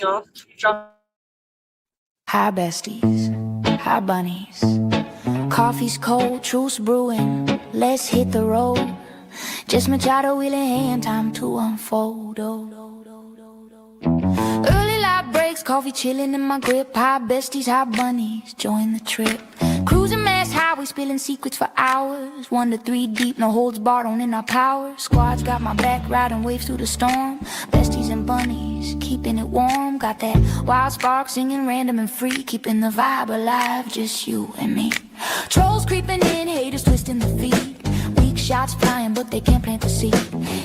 off. Drop. Hi besties, hi bunnies. Coffee's cold, truce brewing. Let's hit the road. Just Machado wheel in hand, time to unfold. Early light breaks, coffee chilling in my grip. Hi besties, hi bunnies, join the trip. Cruising mass highway, spilling secrets for hours. 1 to 3 deep, no holds barred, owning our power. Squad's got my back, riding waves through the storm. Besties and bunnies, keeping it warm. Got that wild spark, singing random and free. Keeping the vibe alive, just you and me. Trolls creeping in, haters twisting the feet. Weak shots flying, but they can't plant the seed.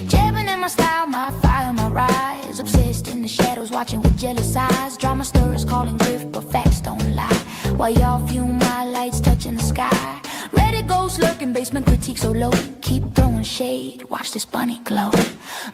Jabbing in my style, my fire, my rise. Obsessed in the shadows, watching with jealous eyes. Drama stirrers calling grift, but facts don't lie. While y'all fume, my lights touching the sky. Reddit ghosts lurking, basement critique so low. Keep throwing shade, watch this bunny glow.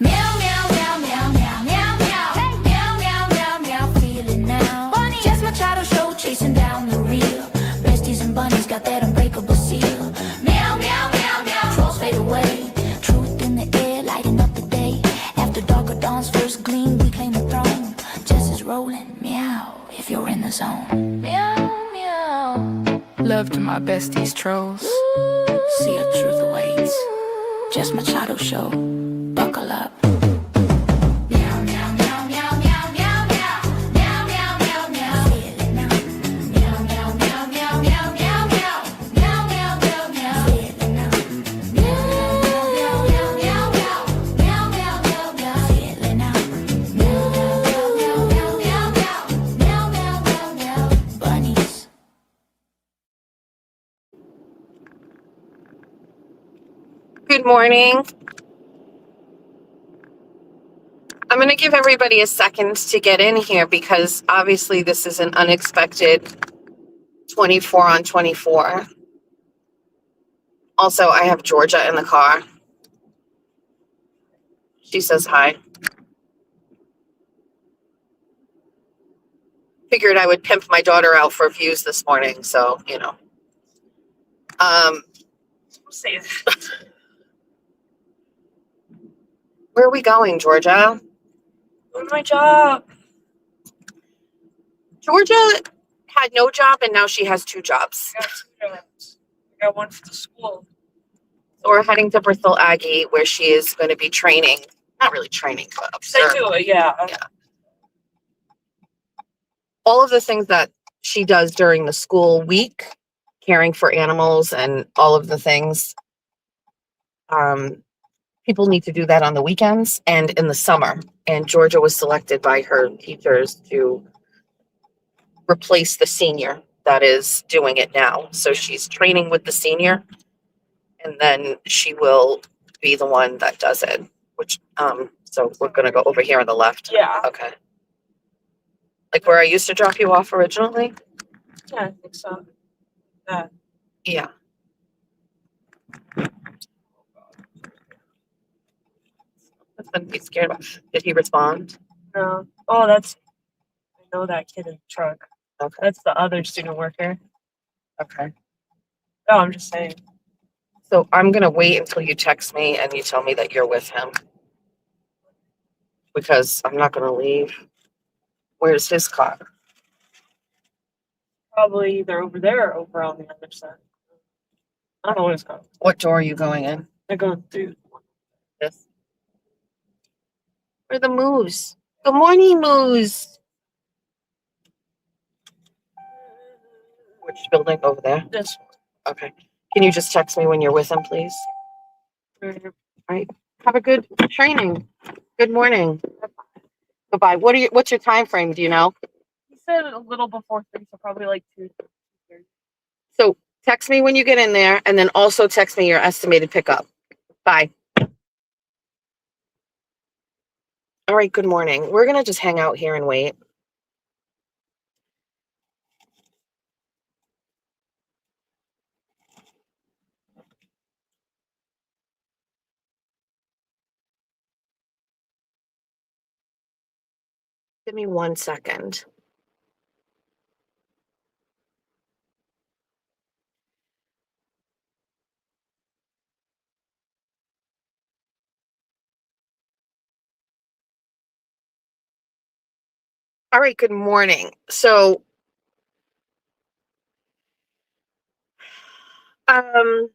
Meow, meow, meow, meow, meow, meow, meow. Hey. Meow, meow, meow, meow, feel it now. Bunny. Just Machado show, chasing down the real. Besties and bunnies got that unbreakable seal. Meow, meow, meow, meow, trolls fade away. Truth in the air, lighting up the day. After dark or dawn's first gleam, we claim the throne. Justice rolling, meow, if you're in the zone. Meow, meow. Love to my besties trolls. See a truth awaits. Just Machado show. Buckle up. Meow, meow, meow, meow, meow, meow, meow. Meow, meow, meow, meow. Feel it now. Meow, meow, meow, meow, meow, meow, meow. Meow, meow, meow, meow. Feel it now. Meow, meow, meow, meow, meow. Meow, meow, meow, meow. Feel it now. Meow, meow, meow, meow, meow, meow. Meow, meow, meow, meow. Bunnies. Good morning. I'm going to give everybody a second to get in here because obviously this is an unexpected 24 on 24. Also, I have Georgia in the car. She says hi. Figured I would pimp my daughter out for views this morning, so, you know. Say that. Where are we going, Georgia? Doing my job. Georgia had no job and now she has 2 jobs. I got 2 jobs. I got one for the school. So we're heading to Bristol Aggie where she is going to be training. Not really training, but observing. They do it, yeah. All of the things that she does during the school week, caring for animals and all of the things, people need to do that on the weekends and in the summer. And Georgia was selected by her teachers to replace the senior that is doing it now. So she's training with the senior, and then she will be the one that does it, which, so we're going to go over here on the left. Yeah. Okay. Like where I used to drop you off originally? Yeah, I think so. Yeah. Nothing to be scared about. Did he respond? No. Oh, I know that kid in the truck. Okay. That's the other student worker. Okay. Oh, I'm just saying. So I'm going to wait until you text me and you tell me that you're with him. Because I'm not going to leave. Where's his car? Probably either over there or over on the other side. I don't know what it's called. What door are you going in? I go through this. Where are the moose? Good morning, moose. Which building over there? This one. Okay. Can you just text me when you're with him, please? All right. Have a good training. Good morning. Goodbye. What's your time frame? Do you know? He said a little before 3, so probably like 2:30. So text me when you get in there, and then also text me your estimated pickup. Bye. All right. Good morning. We're gonna just hang out here and wait. Give me 1 second. All right, good morning. So, um,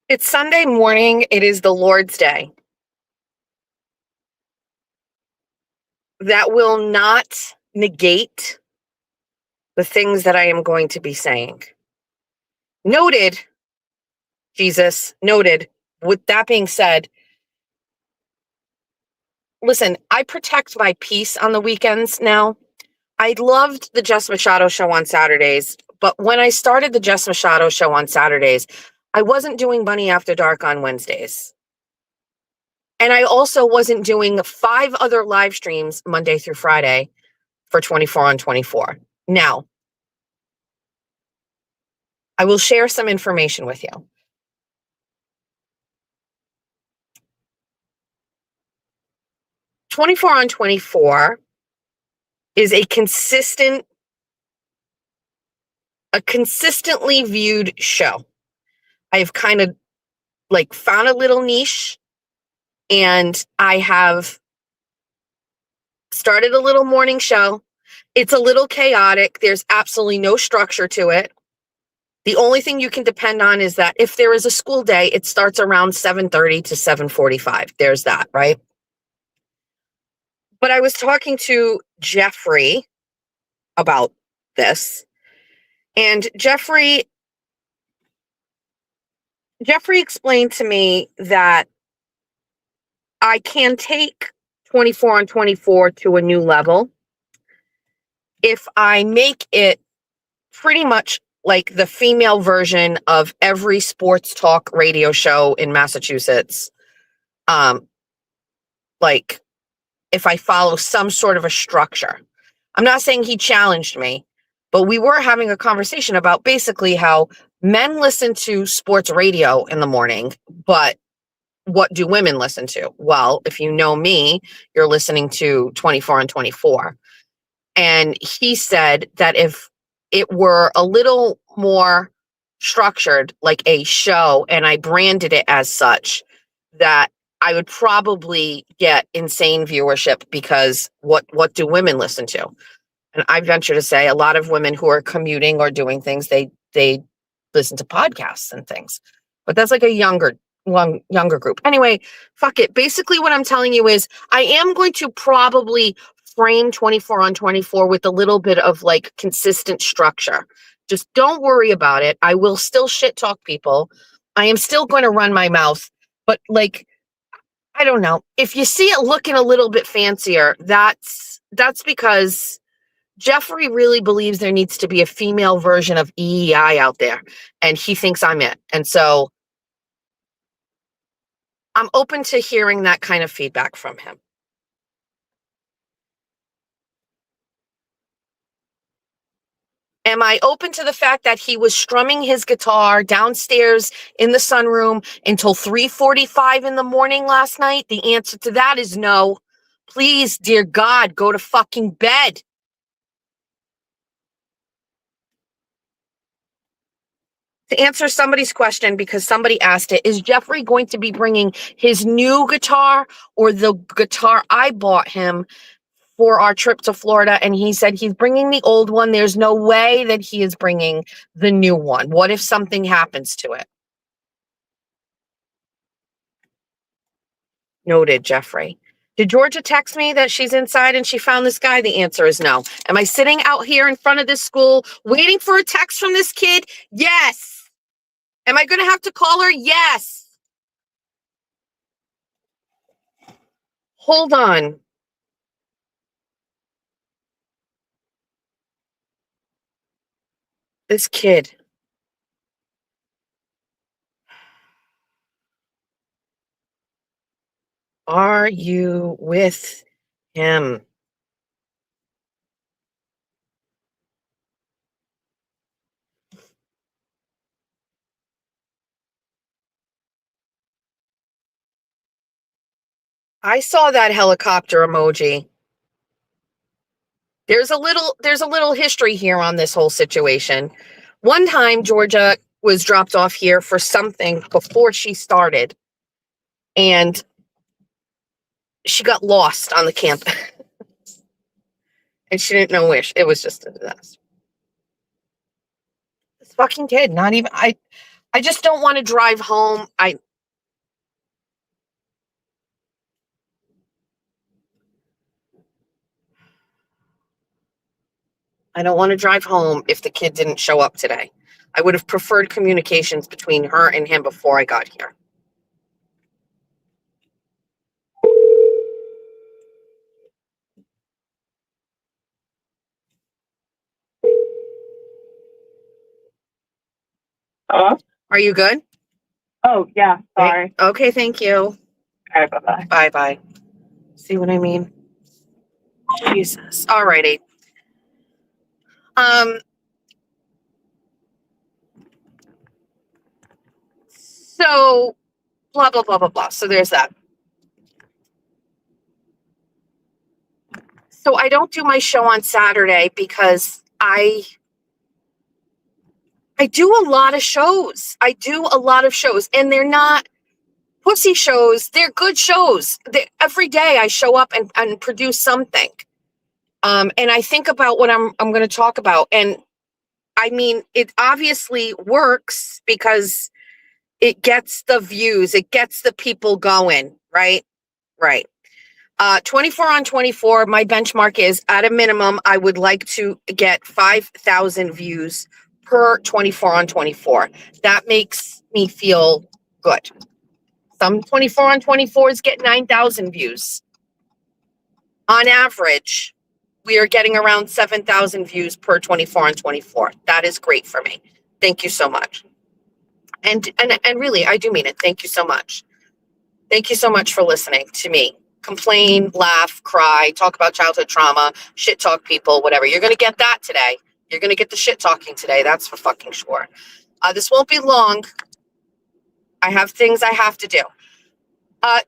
it's Sunday morning. It is the Lord's Day. That will not negate the things that I am going to be saying. Noted, Jesus, noted. With that being said, listen, I protect my peace on the weekends now. I loved the Jess Machado show on Saturdays, but when I started the Jess Machado show on Saturdays, I wasn't doing Bunny After Dark on Wednesdays. And I also wasn't doing 5 other live streams Monday through Friday for 24 on 24. Now, I will share some information with you. 24 on 24 is a consistently viewed show. I've kind of like found a little niche, and I have started a little morning show. It's a little chaotic. There's absolutely no structure to it. The only thing you can depend on is that if there is a school day, it starts around 7:30 to 7:45. There's that, right? But I was talking to Jeffrey about this, and Jeffrey explained to me that I can take 24 on 24 to a new level if I make it pretty much like the female version of every sports talk radio show in Massachusetts. Like if I follow some sort of a structure. I'm not saying he challenged me, but we were having a conversation about basically how men listen to sports radio in the morning, but what do women listen to? Well, if you know me, you're listening to 24 on 24. And he said that if it were a little more structured, like a show, and I branded it as such, that I would probably get insane viewership, because what do women listen to? And I venture to say a lot of women who are commuting or doing things, they listen to podcasts and things. But that's like a younger group. Anyway, fuck it. Basically what I'm telling you is I am going to probably frame 24 on 24 with a little bit of like consistent structure. Just don't worry about it. I will still shit talk people. I am still going to run my mouth, but like, I don't know. If you see it looking a little bit fancier, that's because Jeffrey really believes there needs to be a female version of EEI out there, and he thinks I'm it. And so I'm open to hearing that kind of feedback from him. Am I open to the fact that he was strumming his guitar downstairs in the sunroom until 3:45 in the morning last night? The answer to that is no. Please, dear God, go to fucking bed. To answer somebody's question, because somebody asked it, is Jeffrey going to be bringing his new guitar or the guitar I bought him for our trip to Florida? And he said he's bringing the old one. There's no way that he is bringing the new one. What if something happens to it? Noted, Jeffrey. Did Georgia text me that she's inside and she found this guy? The answer is no. Am I sitting out here in front of this school waiting for a text from this kid? Yes. Am I going to have to call her? Yes. Hold on. This kid. Are you with him? I saw that helicopter emoji. There's a little history here on this whole situation. One time Georgia was dropped off here for something before she started, and she got lost on the campus. And she didn't know where. It was just a disaster. This fucking kid, not even, I just don't want to drive home. I don't want to drive home if the kid didn't show up today. I would have preferred communications between her and him before I got here. Hello? Are you good? Oh, yeah, sorry. Okay, thank you. All right, bye-bye. Bye-bye. See what I mean? Jesus. All righty. So blah, blah, blah, blah, blah. So there's that. So I don't do my show on Saturday because I do a lot of shows. And they're not pussy shows. They're good shows. Every day I show up and produce something. And I think about what I'm going to talk about. And I mean, it obviously works because it gets the views, it gets the people going, right? Right. 24 on 24, my benchmark is at a minimum, I would like to get 5,000 views per 24 on 24. That makes me feel good. Some 24 on 24s get 9,000 views. On average, we are getting around 7,000 views per 24 on 24. That is great for me. Thank you so much. And really, I do mean it. Thank you so much. Thank you so much for listening to me. Complain, laugh, cry, talk about childhood trauma, shit talk people, whatever. You're going to get that today. You're going to get the shit talking today. That's for fucking sure. This won't be long. I have things I have to do.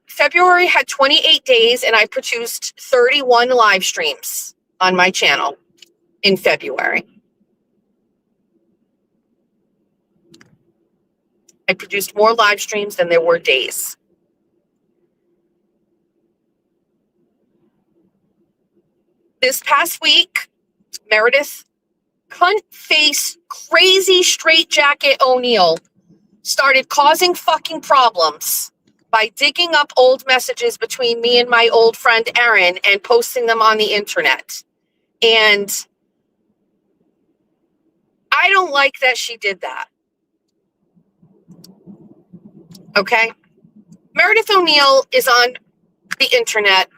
February had 28 days and I produced 31 live streams on my channel in February. I produced more live streams than there were days. This past week, Meredith cunt face crazy straitjacket O'Neill started causing fucking problems by digging up old messages between me and my old friend Erin and posting them on the internet. And I don't like that she did that. Okay? Meredith O'Neill is on the internet.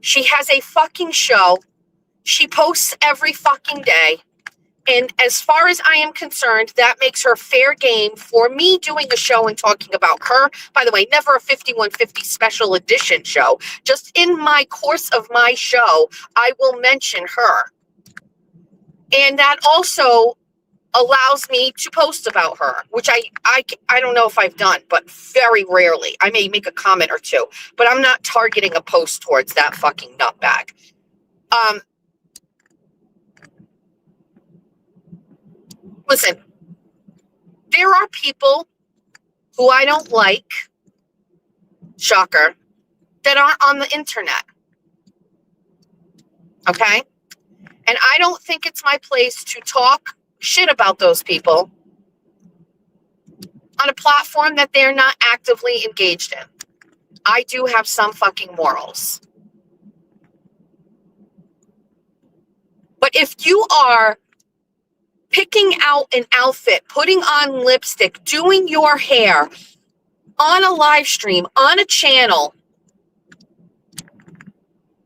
She has a fucking show. She posts every fucking day. And as far as I am concerned, that makes her fair game for me doing a show and talking about her. By the way, never a 5150 special edition show. Just in my course of my show, I will mention her. And that also allows me to post about her, which I don't know if I've done, but very rarely. I may make a comment or two, but I'm not targeting a post towards that fucking nutbag. Listen, there are people who I don't like, shocker, that aren't on the internet. Okay? And I don't think it's my place to talk shit about those people on a platform that they're not actively engaged in. I do have some fucking morals. But if you are picking out an outfit, putting on lipstick, doing your hair on a live stream, on a channel,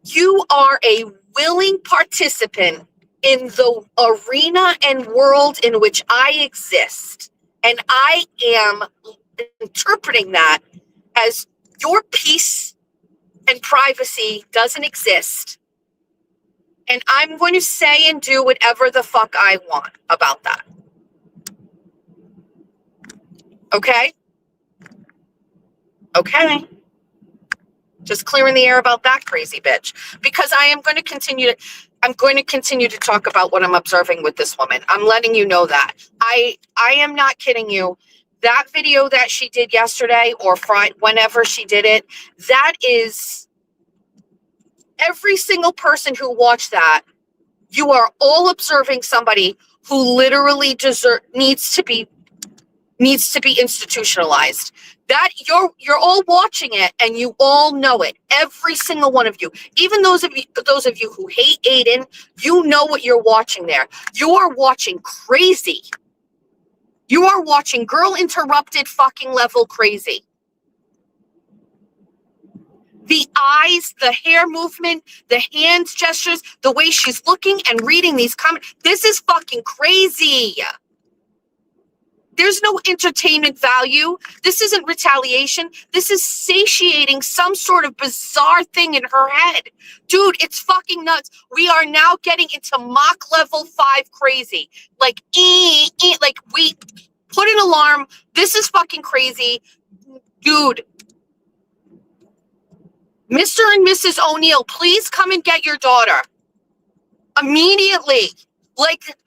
you are a willing participant in the arena and world in which I exist. And I am interpreting that as your peace and privacy doesn't exist. And I'm going to say and do whatever the fuck I want about that. Okay? Okay. Just clearing the air about that crazy bitch. Because I'm going to continue to talk about what I'm observing with this woman. I'm letting you know that. I am not kidding you. That video that she did yesterday or Friday, whenever she did it, that is Every single person who watched that, you are all observing somebody who literally needs to be institutionalized. That you're all watching it and you all know it. Every single one of you. Even those of you who hate Aiden, you know what you're watching there. You are watching crazy. You are watching Girl Interrupted fucking level crazy. The eyes, the hair movement, the hand gestures, the way she's looking and reading these comments. This is fucking crazy. There's no entertainment value. This isn't retaliation. This is satiating some sort of bizarre thing in her head. Dude, it's fucking nuts. We are now getting into Mach level 5 crazy. Like, like we put an alarm. This is fucking crazy. Dude. Mr. and Mrs. O'Neill, please come and get your daughter. Immediately. Like,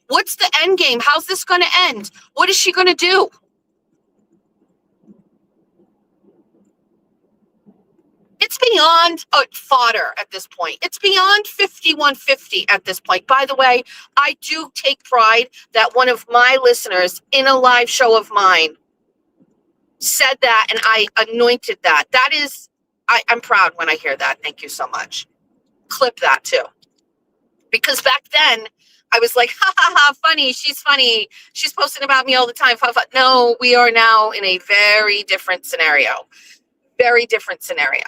what's the end game? How's this going to end? What is she going to do? It's beyond fodder at this point. It's beyond 5150 at this point. By the way, I do take pride that one of my listeners in a live show of mine said that, and I anointed that. That is, I'm proud when I hear that. Thank you so much. Clip that too. Because back then, I was like, ha ha ha, funny. She's funny. She's posting about me all the time. No, we are now in a very different scenario. Very different scenario.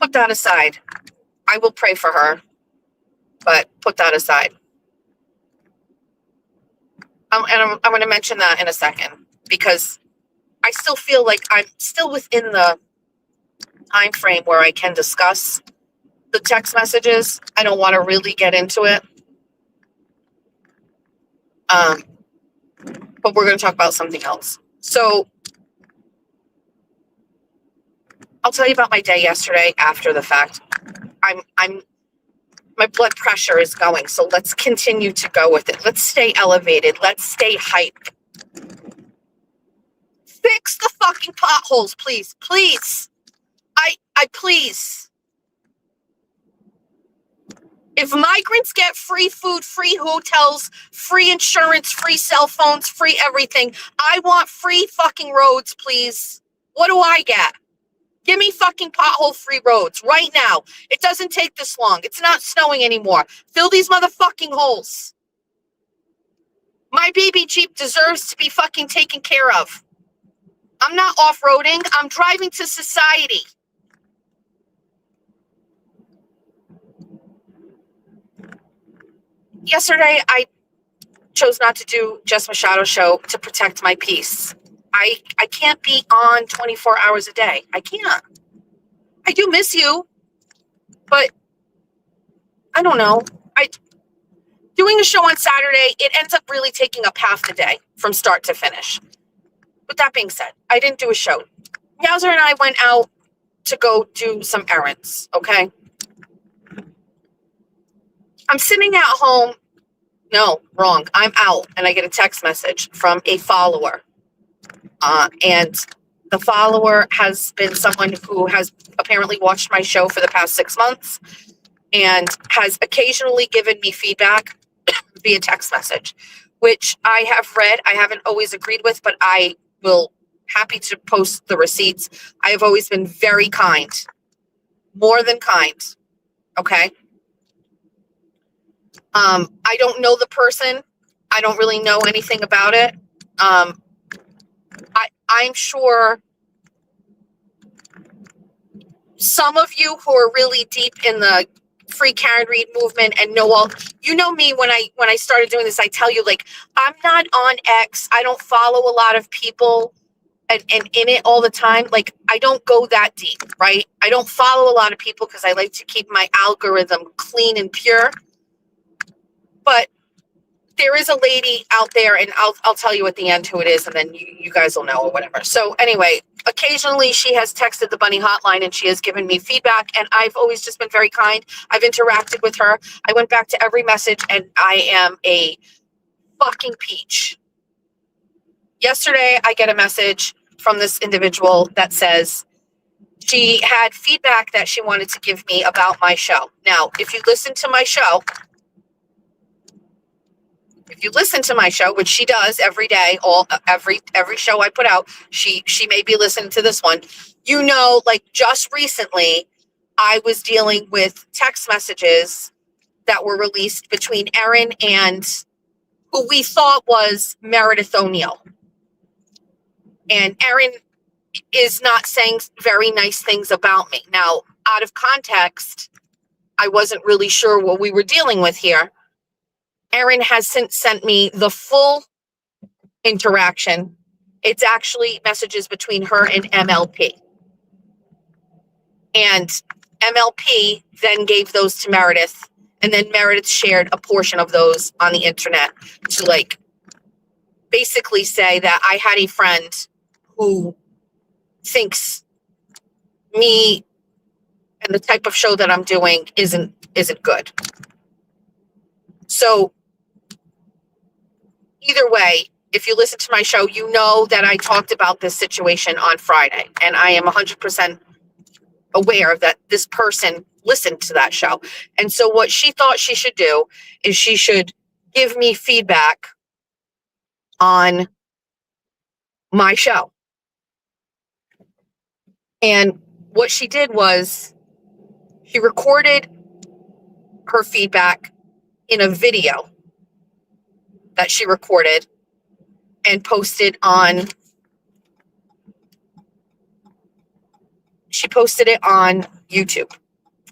Put that aside. I will pray for her, but put that aside. I'm going to mention that in a second because I still feel like I'm still within the time frame where I can discuss the text messages. I don't want to really get into it. But we're going to talk about something else. So I'll tell you about my day yesterday after the fact. My blood pressure is going, so let's continue to go with it. Let's stay elevated. Let's stay hyped. Fix the fucking potholes, please. Please. I please. If migrants get free food, free hotels, free insurance, free cell phones, free everything, I want free fucking roads, please. What do I get? Give me fucking pothole-free roads right now. It doesn't take this long. It's not snowing anymore. Fill these motherfucking holes. My baby Jeep deserves to be fucking taken care of. I'm not off-roading. I'm driving to society. Yesterday, I chose not to do Jess Machado's show to protect my peace. I can't be on 24 hours a day. I can't. I do miss you, but I don't know. Doing a show on Saturday, it ends up really taking up half the day from start to finish. With that being said, I didn't do a show. Yowzer and I went out to go do some errands, okay? I'm sitting at home. No, wrong. I'm out, and I get a text message from a follower. And the follower has been someone who has apparently watched my show for the past 6 months and has occasionally given me feedback via text message, which I have read. I haven't always agreed with, but I will happy to post the receipts. I have always been very kind, more than kind. Okay. I don't know the person. I don't really know anything about it. I'm sure some of you who are really deep in the free Karen Read movement and know all, you know me, when I started doing this, I tell you, like, I'm not on X. I don't follow a lot of people and in it all the time. Like, I don't go that deep, right? I don't follow a lot of people because I like to keep my algorithm clean and pure. But there is a lady out there, and I'll tell you at the end who it is, and then you guys will know or whatever. So anyway, occasionally she has texted the bunny hotline and she has given me feedback, and I've always just been very kind. I've interacted with her. I went back to every message, and I am a fucking peach. Yesterday, I get a message from this individual that says she had feedback that she wanted to give me about my show. Now, if you listen to my show, which she does every day, every show I put out, she may be listening to this one. You know, like just recently, I was dealing with text messages that were released between Erin and who we thought was Meredith O'Neill. And Erin is not saying very nice things about me. Now, out of context, I wasn't really sure what we were dealing with here. Erin has since sent me the full interaction. It's actually messages between her and MLP. And MLP then gave those to Meredith, and then Meredith shared a portion of those on the internet to like basically say that I had a friend who thinks me and the type of show that I'm doing isn't good. So either way, if you listen to my show, you know that I talked about this situation on Friday, and I am 100% aware that this person listened to that show. And so what she thought she should do is she should give me feedback on my show. And what she did was she recorded her feedback in a video that she recorded and posted on YouTube.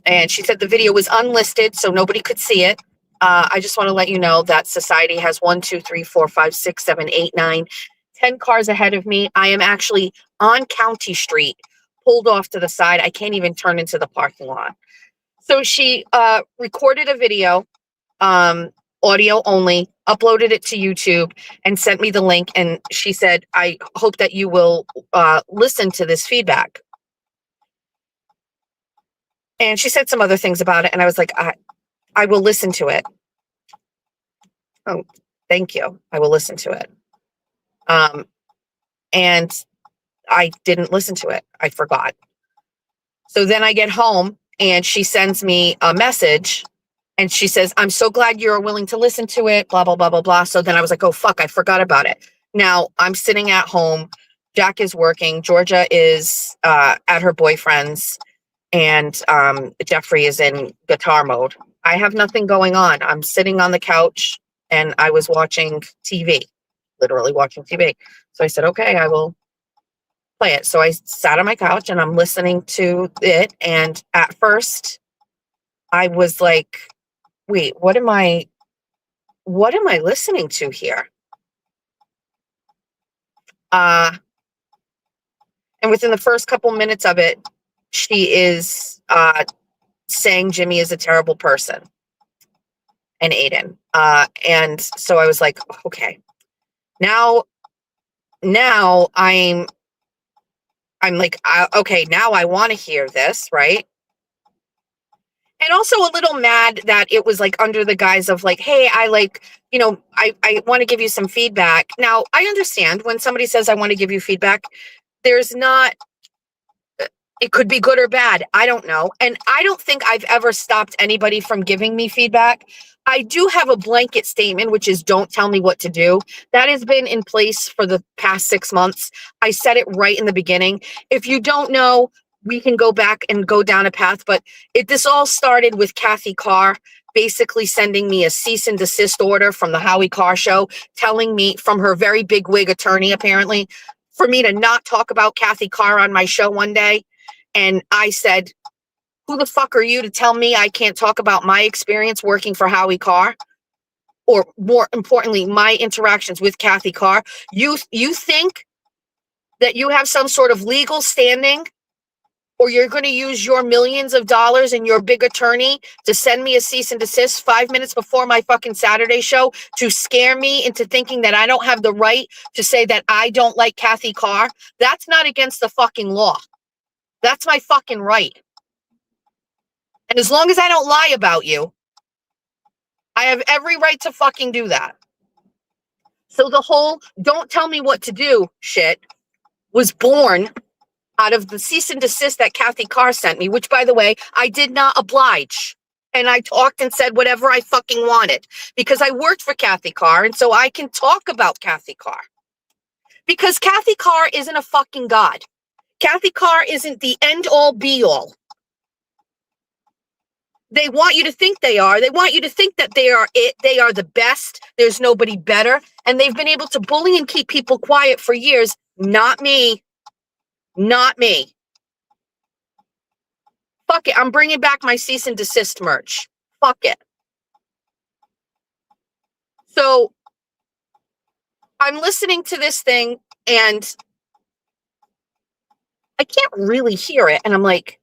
And she said the video was unlisted, so nobody could see it. I just want to let you know that society has 1, 2, 3, 4, 5, 6, 7, 8, 9, 10 cars ahead of me. I am actually on County Street, pulled off to the side. I can't even turn into the parking lot. So she recorded a video, audio only, uploaded it to YouTube, and sent me the link. And she said, I hope that you will listen to this feedback. And she said some other things about it. And I was like, I will listen to it. Oh, thank you. I will listen to it. And I didn't listen to it. I forgot. So then I get home and she sends me a message and she says, I'm so glad you're willing to listen to it, blah, blah, blah, blah, blah. So then I was like, oh, fuck, I forgot about it. Now I'm sitting at home. Jack is working. Georgia is at her boyfriend's. And Jeffrey is in guitar mode. I have nothing going on. I'm sitting on the couch and I was watching TV, literally watching TV. So I said, okay, I will play it. So I sat on my couch and I'm listening to it. And at first I was like, wait, what am I listening to here? And within the first couple minutes of it, she is saying Jimmy is a terrible person and Aiden. And so I was like, okay, now I'm like, okay, now I want to hear this, right? And also a little mad that it was like under the guise of like, hey, I like, you know, I want to give you some feedback. Now, I understand when somebody says I want to give you feedback, there's not, it could be good or bad. I don't know. And I don't think I've ever stopped anybody from giving me feedback. I do have a blanket statement, which is don't tell me what to do. That has been in place for the past 6 months. I said it right in the beginning. If you don't know, we can go back and go down a path. But this all started with Kathy Carr basically sending me a cease and desist order from the Howie Carr show, telling me from her very big wig attorney, apparently, for me to not talk about Kathy Carr on my show one day. And I said, who the fuck are you to tell me I can't talk about my experience working for Howie Carr? Or more importantly, my interactions with Kathy Carr. You think that you have some sort of legal standing or you're going to use your millions of dollars and your big attorney to send me a cease and desist 5 minutes before my fucking Saturday show to scare me into thinking that I don't have the right to say that I don't like Kathy Carr. That's not against the fucking law. That's my fucking right. And as long as I don't lie about you, I have every right to fucking do that. So the whole don't tell me what to do shit was born out of the cease and desist that Kathy Carr sent me, which, by the way, I did not oblige. And I talked and said whatever I fucking wanted because I worked for Kathy Carr, and so I can talk about Kathy Carr. Because Kathy Carr isn't a fucking god. Kathy Carr isn't the end-all, be-all. They want you to think they are. They want you to think that they are it. They are the best. There's nobody better. And they've been able to bully and keep people quiet for years. Not me. Not me. Fuck it. I'm bringing back my cease and desist merch. Fuck it. So I'm listening to this thing and I can't really hear it. And I'm like,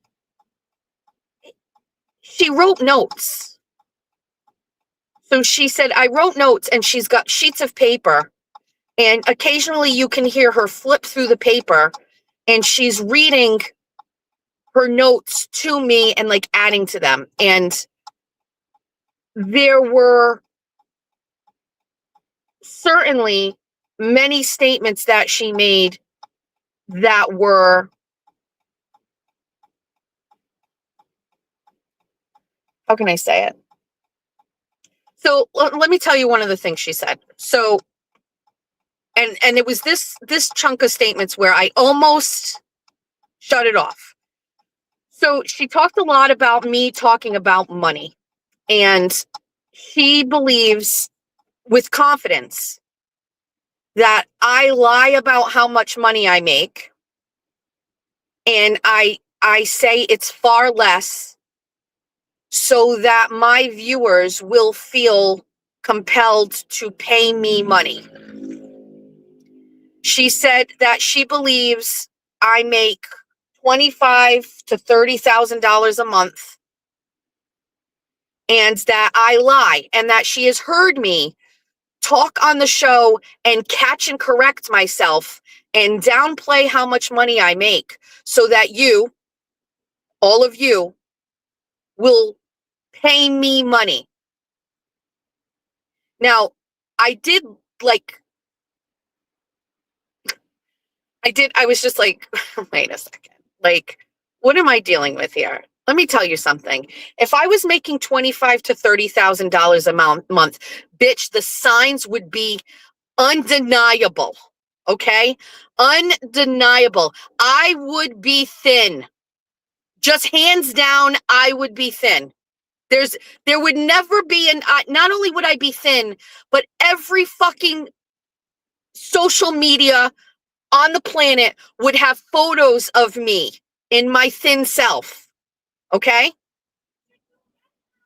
she wrote notes. So she said, I wrote notes, and she's got sheets of paper. And occasionally you can hear her flip through the paper and she's reading her notes to me and like adding to them. And there were certainly many statements that she made that were, how can I say it? So let me tell you one of the things she said. So, and it was this chunk of statements where I almost shut it off. So she talked a lot about me talking about money, and she believes with confidence that I lie about how much money I make, and I say it's far less so that my viewers will feel compelled to pay me money. She said that she believes I make $25,000 to $30,000 a month, and that I lie, and that she has heard me talk on the show and catch and correct myself and downplay how much money I make so that you, all of you, will pay me money. Now, I was just like, wait a second. Like, what am I dealing with here? Let me tell you something. If I was making $25,000 to $30,000 a month, bitch, the signs would be undeniable. Okay? Undeniable. I would be thin. Just hands down, I would be thin. There would never be not only would I be thin, but every fucking social media on the planet would have photos of me in my thin self. Okay?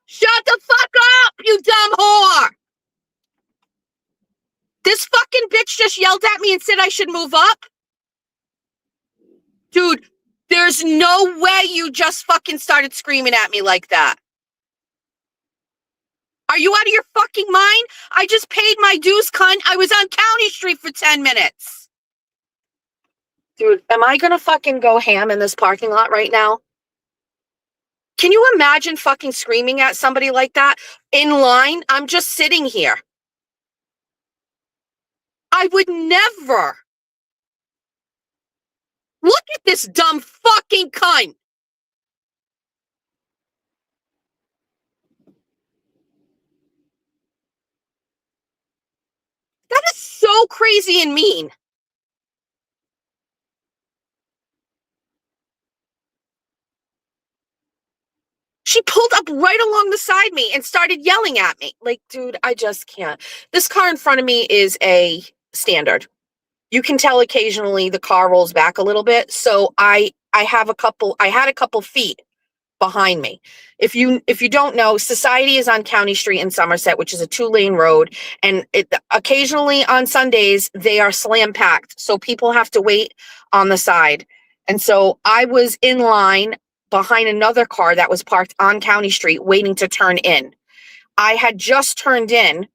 Shut the fuck up, you dumb whore! This fucking bitch just yelled at me and said I should move up? Dude, there's no way you just fucking started screaming at me like that. Are you out of your fucking mind? I just paid my dues, cunt. I was on County Street for 10 minutes. Dude, am I gonna fucking go ham in this parking lot right now? Can you imagine fucking screaming at somebody like that in line? I'm just sitting here. I would never. Look at this dumb fucking cunt. That is so crazy and mean. She pulled up right along the side me and started yelling at me. Like, dude, I just can't. This car in front of me is a standard. You can tell occasionally the car rolls back a little bit. So I had a couple feet behind me. If you don't know, Society is on County Street in Somerset, which is a 2-lane road. And occasionally on Sundays, they are slam packed. So people have to wait on the side. And so I was in line behind another car that was parked on County Street waiting to turn in. I had just turned in,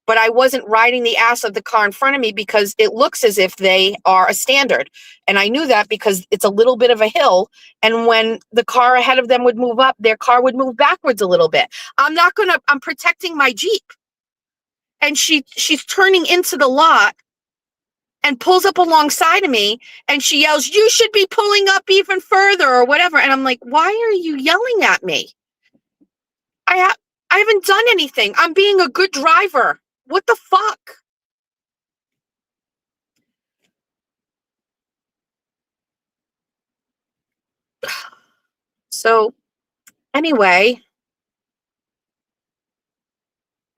but I wasn't riding the ass of the car in front of me because it looks as if they are a standard. And I knew that because it's a little bit of a hill. And when the car ahead of them would move up, their car would move backwards a little bit. I'm protecting my Jeep. And she's turning into the lot and pulls up alongside of me and she yells, "You should be pulling up even further," or whatever. And I'm like, why are you yelling at me? I haven't done anything. I'm being a good driver. What the fuck? So anyway,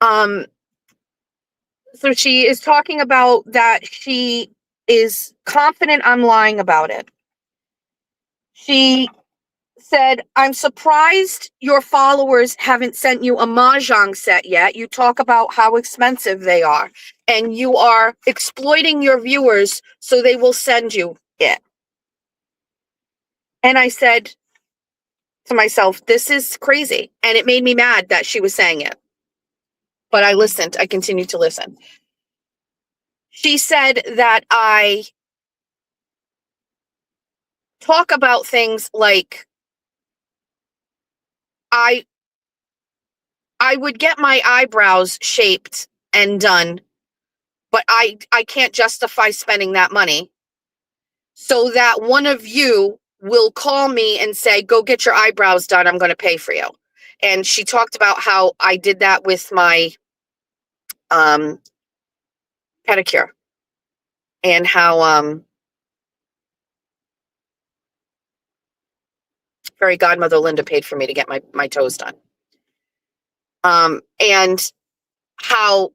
so she is talking about that she is confident I'm lying about it. She said, "I'm surprised your followers haven't sent you a mahjong set yet. You talk about how expensive they are, and you are exploiting your viewers so they will send you it." And I said to myself, this is crazy. And it made me mad that she was saying it. But I listened. I continued to listen. She said that I talk about things like I would get my eyebrows shaped and done, but I can't justify spending that money. So that one of you will call me and say, "Go get your eyebrows done. I'm going to pay for you." And she talked about how I did that with my pedicure and how fairy godmother Linda paid for me to get my toes done. And how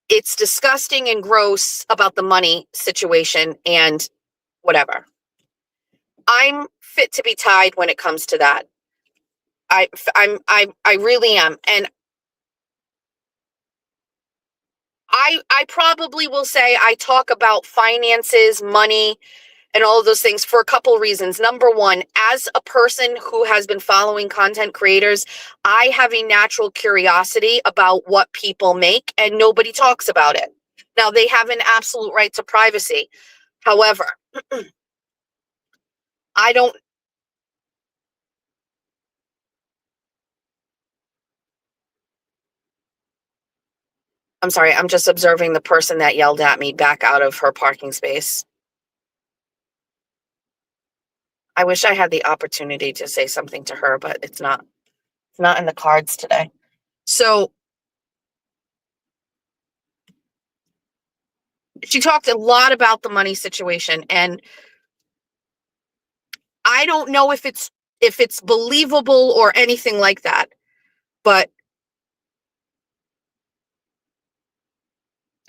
it's disgusting and gross about the money situation and whatever. I'm fit to be tied when it comes to that. I really am. And I probably will say I talk about finances, money, and all of those things for a couple reasons. Number one, as a person who has been following content creators, I have a natural curiosity about what people make, and nobody talks about it. Now, they have an absolute right to privacy. However, I don't. I'm sorry, I'm just observing the person that yelled at me back out of her parking space. I wish I had the opportunity to say something to her, but it's not in the cards today. So she talked a lot about the money situation, and I don't know if it's believable or anything like that, but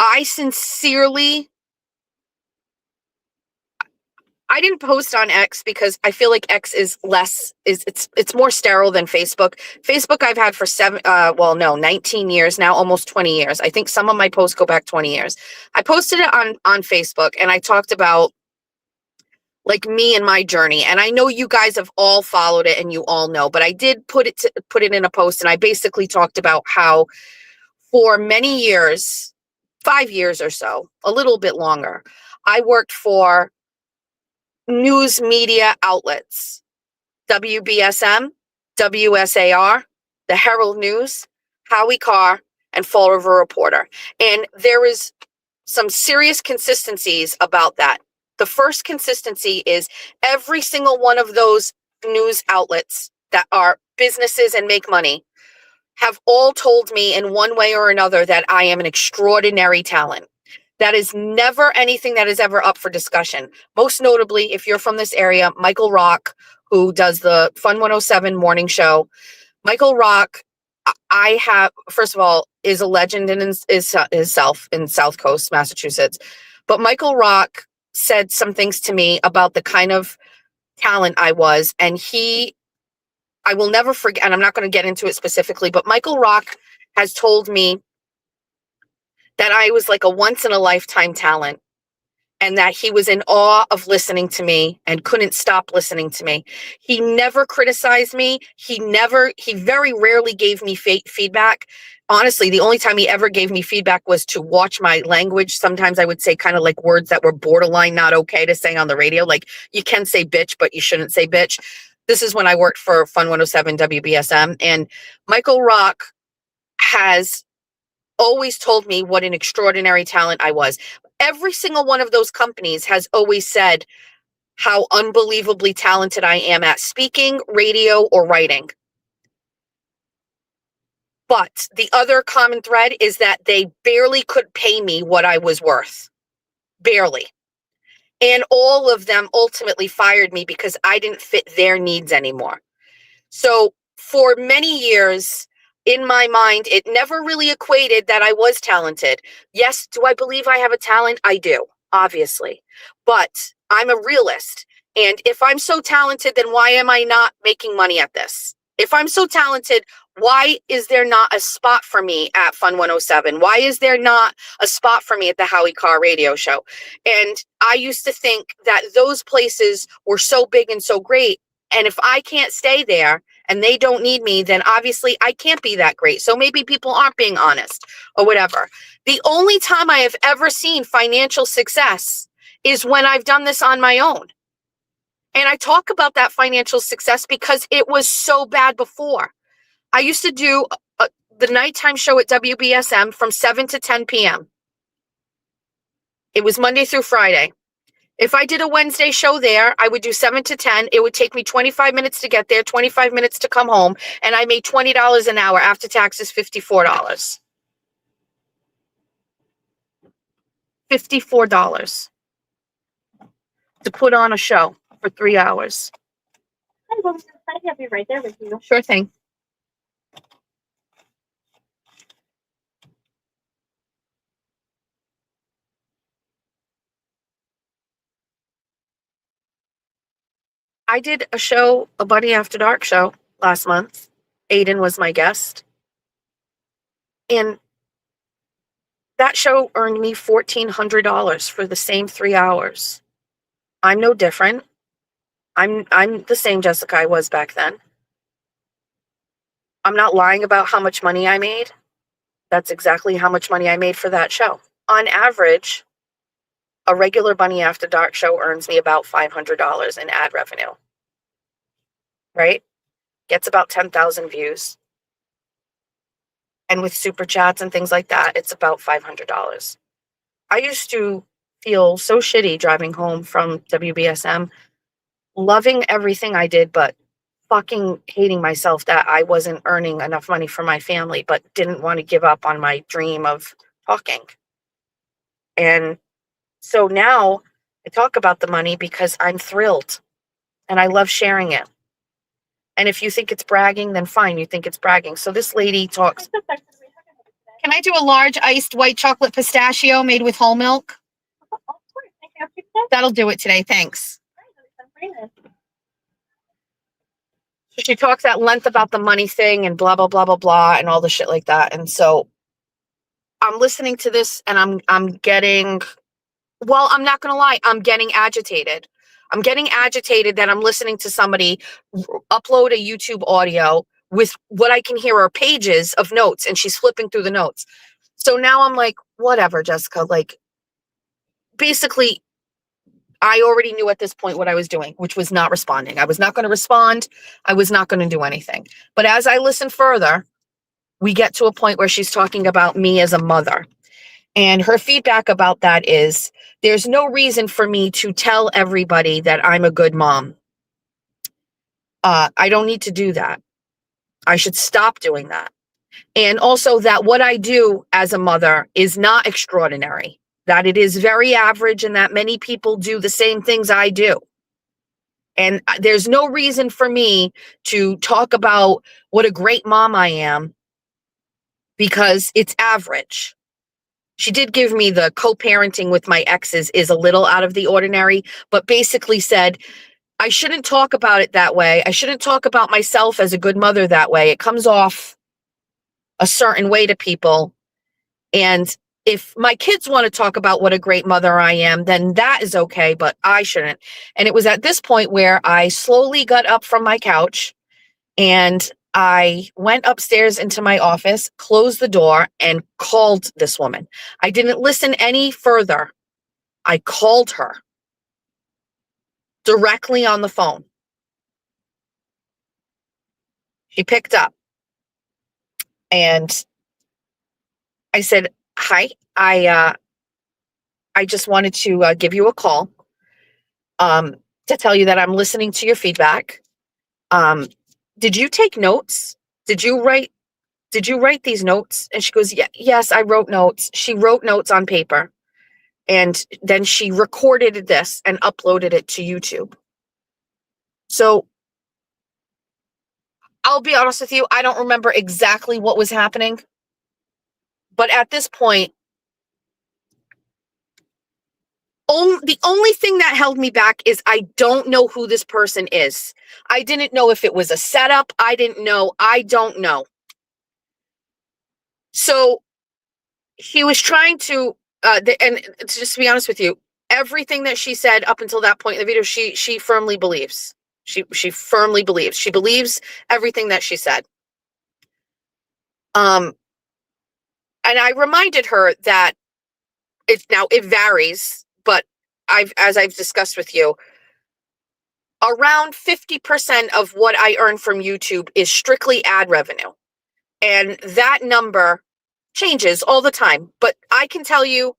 I didn't post on X because I feel like X is it's more sterile than Facebook. Facebook I've had for 19 years now, almost 20 years. I think some of my posts go back 20 years. I posted it on Facebook and I talked about like me and my journey. And I know you guys have all followed it and you all know, but I did put it in a post, and I basically talked about how for many years, 5 years or so, a little bit longer, I worked for news media outlets, WBSM, WSAR, the Herald News, Howie Carr, and Fall River Reporter. And there is some serious consistencies about that. The first consistency is every single one of those news outlets that are businesses and make money have all told me in one way or another that I am an extraordinary talent. That is never anything that is ever up for discussion. Most notably, if you're from this area, Michael Rock, who does the Fun 107 morning show. Michael Rock, first of all, is a legend in himself in South Coast, Massachusetts. But Michael Rock said some things to me about the kind of talent I was. And I will never forget, and I'm not going to get into it specifically, but Michael Rock has told me that I was like a once in a lifetime talent. and that he was in awe of listening to me and couldn't stop listening to me. He never criticized me. He very rarely gave me feedback. Honestly, the only time he ever gave me feedback was to watch my language. Sometimes I would say kind of like words that were borderline not okay to say on the radio. Like, you can say bitch, but you shouldn't say bitch. This is when I worked for Fun 107 WBSM. And Michael Rock has always told me what an extraordinary talent I was. Every single one of those companies has always said how unbelievably talented I am at speaking, radio, or writing. But the other common thread is that they barely could pay me what I was worth. Barely. And all of them ultimately fired me because I didn't fit their needs anymore. So for many years, in my mind, it never really equated that I was talented. Yes, do I believe I have a talent? I do, obviously. But I'm a realist. And if I'm so talented, then why am I not making money at this? If I'm so talented, why is there not a spot for me at Fun 107? Why is there not a spot for me at the Howie Carr radio show? And I used to think that those places were so big and so great. And if I can't stay there and they don't need me, then obviously I can't be that great. So maybe people aren't being honest or whatever. The only time I have ever seen financial success is when I've done this on my own. And I talk about that financial success because it was so bad before. I used to do the nighttime show at WBSM from 7 to 10 p.m. It was Monday through Friday. If I did a Wednesday show there, I would do 7 to 10. It would take me 25 minutes to get there, 25 minutes to come home, and I made $20 an hour. After taxes, $54. $54 to put on a show for 3 hours. I'll be right there with you. Sure thing. I did a show, a Bunny After Dark show last month. Aiden was my guest. And that show earned me $1,400 for the same 3 hours. I'm no different. I'm the same Jessica I was back then. I'm not lying about how much money I made. That's exactly how much money I made for that show. On average, a regular Bunny After Dark show earns me about $500 in ad revenue. Right? Gets about 10,000 views. And with super chats and things like that, it's about $500. I used to feel so shitty driving home from WBSM, loving everything I did, but fucking hating myself that I wasn't earning enough money for my family, but didn't want to give up on my dream of talking. And so now I talk about the money because I'm thrilled and I love sharing it. And if you think it's bragging, then fine, you think it's bragging. So this lady talks. Can I do a large iced white chocolate pistachio made with whole milk? That'll do it today, thanks. So she talks at length about the money thing and blah, blah, blah, blah, blah, and all the shit like that. And so I'm listening to this and I'm getting, well, I'm not going to lie, I'm getting agitated. I'm getting agitated that I'm listening to somebody upload a YouTube audio with what I can hear are pages of notes, and she's flipping through the notes. So now I'm like, whatever, Jessica, like, basically, I already knew at this point what I was doing, which was not responding. I was not going to respond. I was not going to do anything. But as I listen further, we get to a point where she's talking about me as a mother. And her feedback about that is, there's no reason for me to tell everybody that I'm a good mom. I don't need to do that. I should stop doing that. And also that what I do as a mother is not extraordinary, that it is very average, and that many people do the same things I do. And there's no reason for me to talk about what a great mom I am because it's average. She did give me the co-parenting with my exes is a little out of the ordinary, but basically said, I shouldn't talk about it that way. I shouldn't talk about myself as a good mother that way. It comes off a certain way to people. And if my kids want to talk about what a great mother I am, then that is okay, but I shouldn't. And it was at this point where I slowly got up from my couch and I went upstairs into my office, closed the door, and called this woman. I didn't listen any further. I called her directly on the phone. She picked up and I said, "Hi, I just wanted to give you a call to tell you that I'm listening to your feedback. Did you take notes? Did you write these notes?" And she goes, "Yeah, yes, I wrote notes." She wrote notes on paper and then she recorded this and uploaded it to YouTube. So I'll be honest with you, I don't remember exactly what was happening. But at this point, the only thing that held me back is I don't know who this person is. I didn't know if it was a setup. I didn't know. I don't know. So he was trying to, and just to be honest with you, everything that she said up until that point in the video, she firmly believes. She firmly believes. She believes everything that she said. And I reminded her that it varies, but as I've discussed with you, around 50% of what I earn from YouTube is strictly ad revenue. And that number changes all the time. But I can tell you,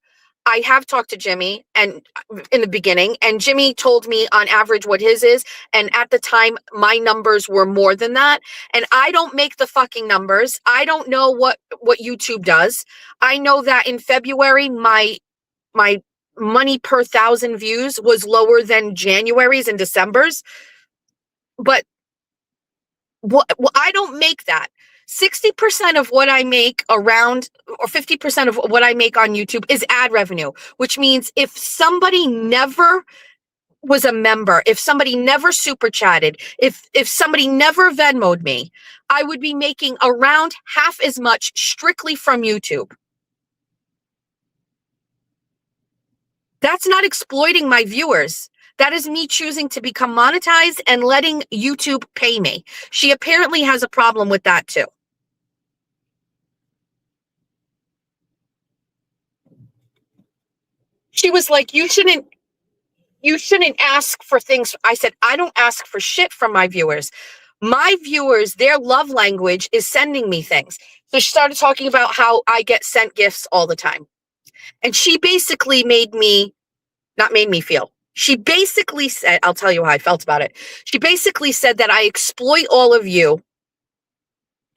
I have talked to Jimmy and in the beginning, and Jimmy told me on average what his is. And at the time, my numbers were more than that. And I don't make the fucking numbers. I don't know what YouTube does. I know that in February, my money per 1,000 views was lower than January's and December's. But I don't make that. 60% of what I make around, or 50% of what I make on YouTube is ad revenue, which means if somebody never was a member, if somebody never super chatted, if somebody never Venmo'd me, I would be making around half as much strictly from YouTube. That's not exploiting my viewers. That is me choosing to become monetized and letting YouTube pay me. She apparently has a problem with that too. She was like, you shouldn't ask for things. I said, I don't ask for shit from my viewers. My viewers, their love language is sending me things. So she started talking about how I get sent gifts all the time. And she basically she basically said, I'll tell you how I felt about it. She basically said that I exploit all of you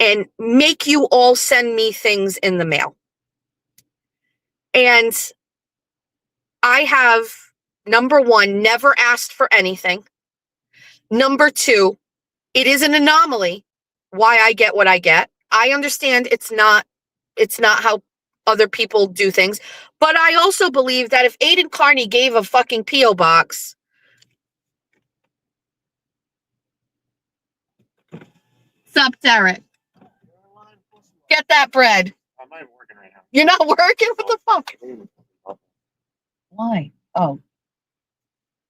and make you all send me things in the mail. And I have, number one, never asked for anything. Number two, it is an anomaly why I get what I get. I understand it's not how other people do things. But I also believe that if Aiden Carney gave a fucking P.O. box. Sup, Derek? Get that bread. I'm not even working right now. You're not working? What the fuck? Why? Oh,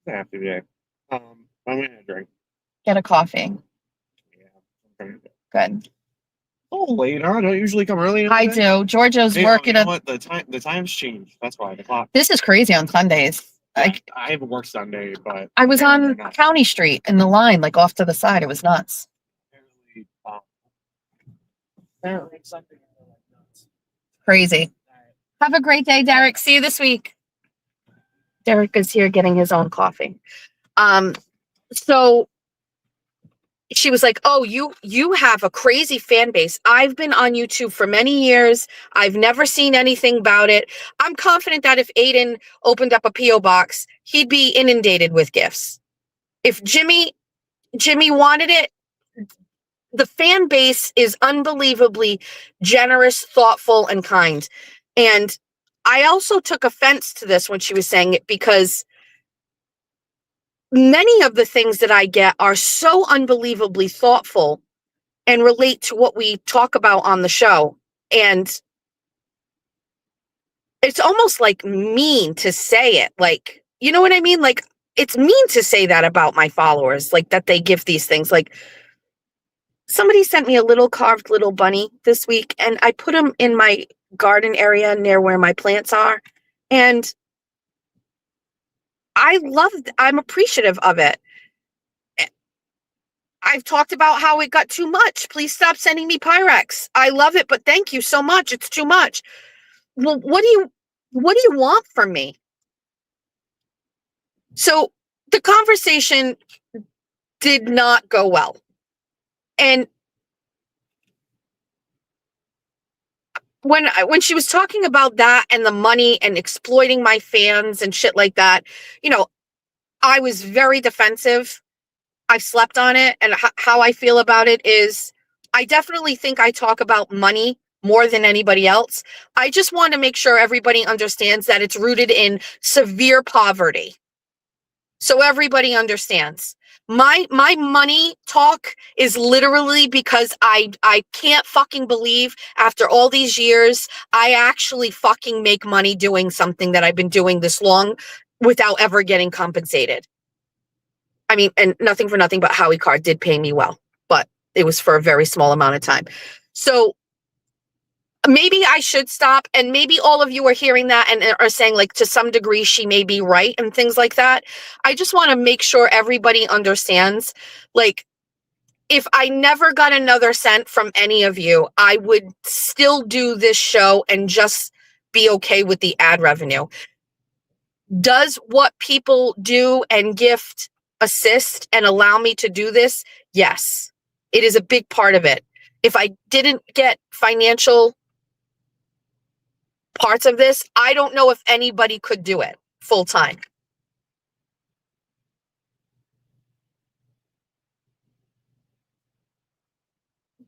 I have to today. I'm gonna drink. get a coffee. Yeah. Good. Oh, late, huh? Don't you usually come early? I do. Giorgio's Hey, working you know at. what? The times changed. That's why the clock. This is crazy on Sundays. Like, I haven't worked Sunday, but I was on apparently not. County Street in the line, like off to the side. It was nuts. Apparently Sunday. Crazy. Have a great day, Derek. See you this week. Derek is here getting his own coffee. So she was like, "Oh, you have a crazy fan base. I've been on YouTube for many years. I've never seen anything about it. I'm confident that if Aiden opened up a P.O. box, he'd be inundated with gifts. If Jimmy wanted it, the fan base is unbelievably generous, thoughtful, and kind." And I also took offense to this when she was saying it, because many of the things that I get are so unbelievably thoughtful and relate to what we talk about on the show. And it's almost like mean to say it. Like, you know what I mean? Like, it's mean to say that about my followers, like that they give these things. Like, somebody sent me a little carved little bunny this week, and I put him in my garden area near where my plants are. And I'm appreciative of it. I've talked about how it got too much. Please stop sending me Pyrex. I love it, but thank you so much. It's too much. Well, what do you want from me? So the conversation did not go well. And when she was talking about that and the money and exploiting my fans and shit like that, you know, I was very defensive. I've slept on it, and how I feel about it is I definitely think I talk about money more than anybody else. I just want to make sure everybody understands that it's rooted in severe poverty. So everybody understands. My money talk is literally because I can't fucking believe after all these years I actually fucking make money doing something that I've been doing this long without ever getting compensated. I mean, and nothing for nothing, but Howie Card did pay me well, but it was for a very small amount of time. So maybe I should stop, and maybe all of you are hearing that and are saying, like, to some degree, she may be right and things like that. I just want to make sure everybody understands, like, if I never got another cent from any of you, I would still do this show and just be okay with the ad revenue. Does what people do and gift assist and allow me to do this? Yes, it is a big part of it. If I didn't get financial parts of this, I don't know if anybody could do it full time.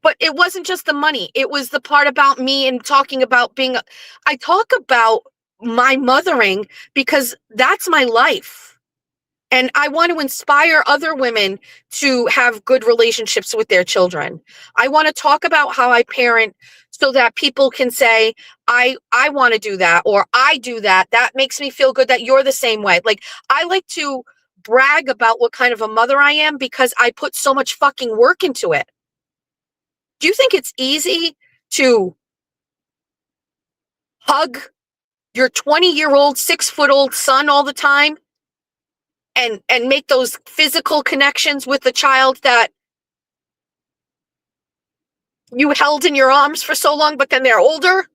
But it wasn't just the money. It was the part about me and talking about I talk about my mothering because that's my life. And I want to inspire other women to have good relationships with their children. I want to talk about how I parent so that people can say, I want to do that, or I do that. That makes me feel good that you're the same way. Like, I like to brag about what kind of a mother I am because I put so much fucking work into it. Do you think it's easy to hug your 20-year-old, 6-foot-old son all the time and make those physical connections with the child that you held in your arms for so long, but then they're older?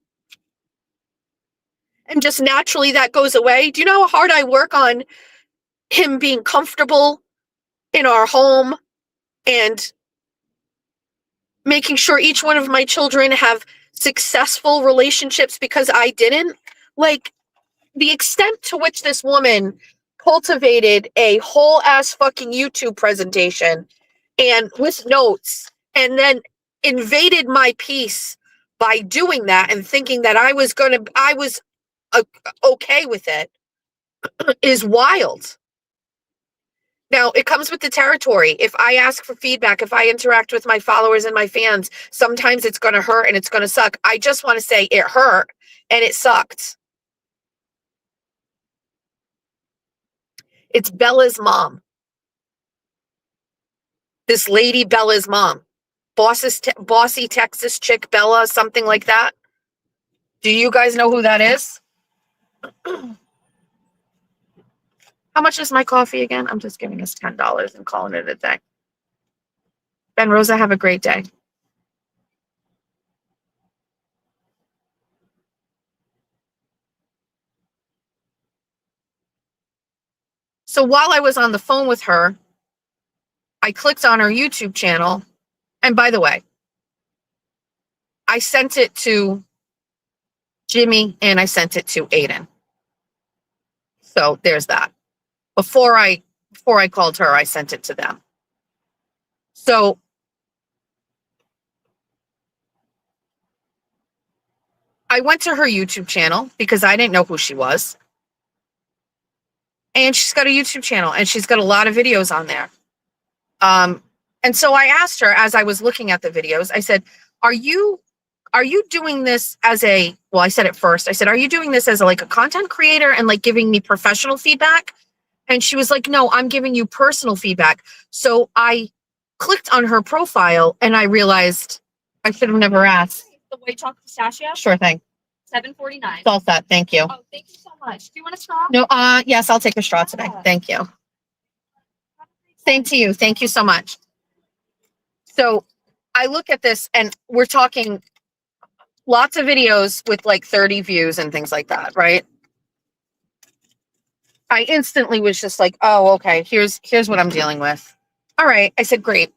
And just naturally that goes away. Do you know how hard I work on him being comfortable in our home and making sure each one of my children have successful relationships because I didn't? Like, the extent to which this woman cultivated a whole ass fucking YouTube presentation and with notes, and then invaded my peace by doing that and thinking that I was okay with it is wild. Now, it comes with the territory. If I ask for feedback, if I interact with my followers and my fans, sometimes it's going to hurt and it's going to suck. I just want to say it hurt and it sucked. It's Bella's mom. This lady, Bella's mom. Bossy Texas chick, Bella, something like that. Do you guys know who that is? How much is my coffee again? I'm just giving us $10 and calling it a day. Ben Rosa, have a great day. So while I was on the phone with her, I clicked on her YouTube channel. And by the way, I sent it to Jimmy and I sent it to Aiden. So there's that. Before I called her, I sent it to them. So I went to her YouTube channel because I didn't know who she was. And she's got a YouTube channel and she's got a lot of videos on there. And so I asked her as I was looking at the videos, I said, are you are you doing this as I said it first. I said, are you doing this as like a content creator and like giving me professional feedback? And she was like, no, I'm giving you personal feedback. So I clicked on her profile and I realized I should have never asked. The white chocolate pistachio, Sure thing. $7.49. It's all set. Thank you. Oh, thank you so much. Do you want a straw? No, yes, I'll take a straw today. Thank you. Same to you. Thank you so much. So I look at this and we're talking lots of videos with like 30 views and things like that, right? I instantly was just like, oh, okay, here's what I'm dealing with. All right. I said, great.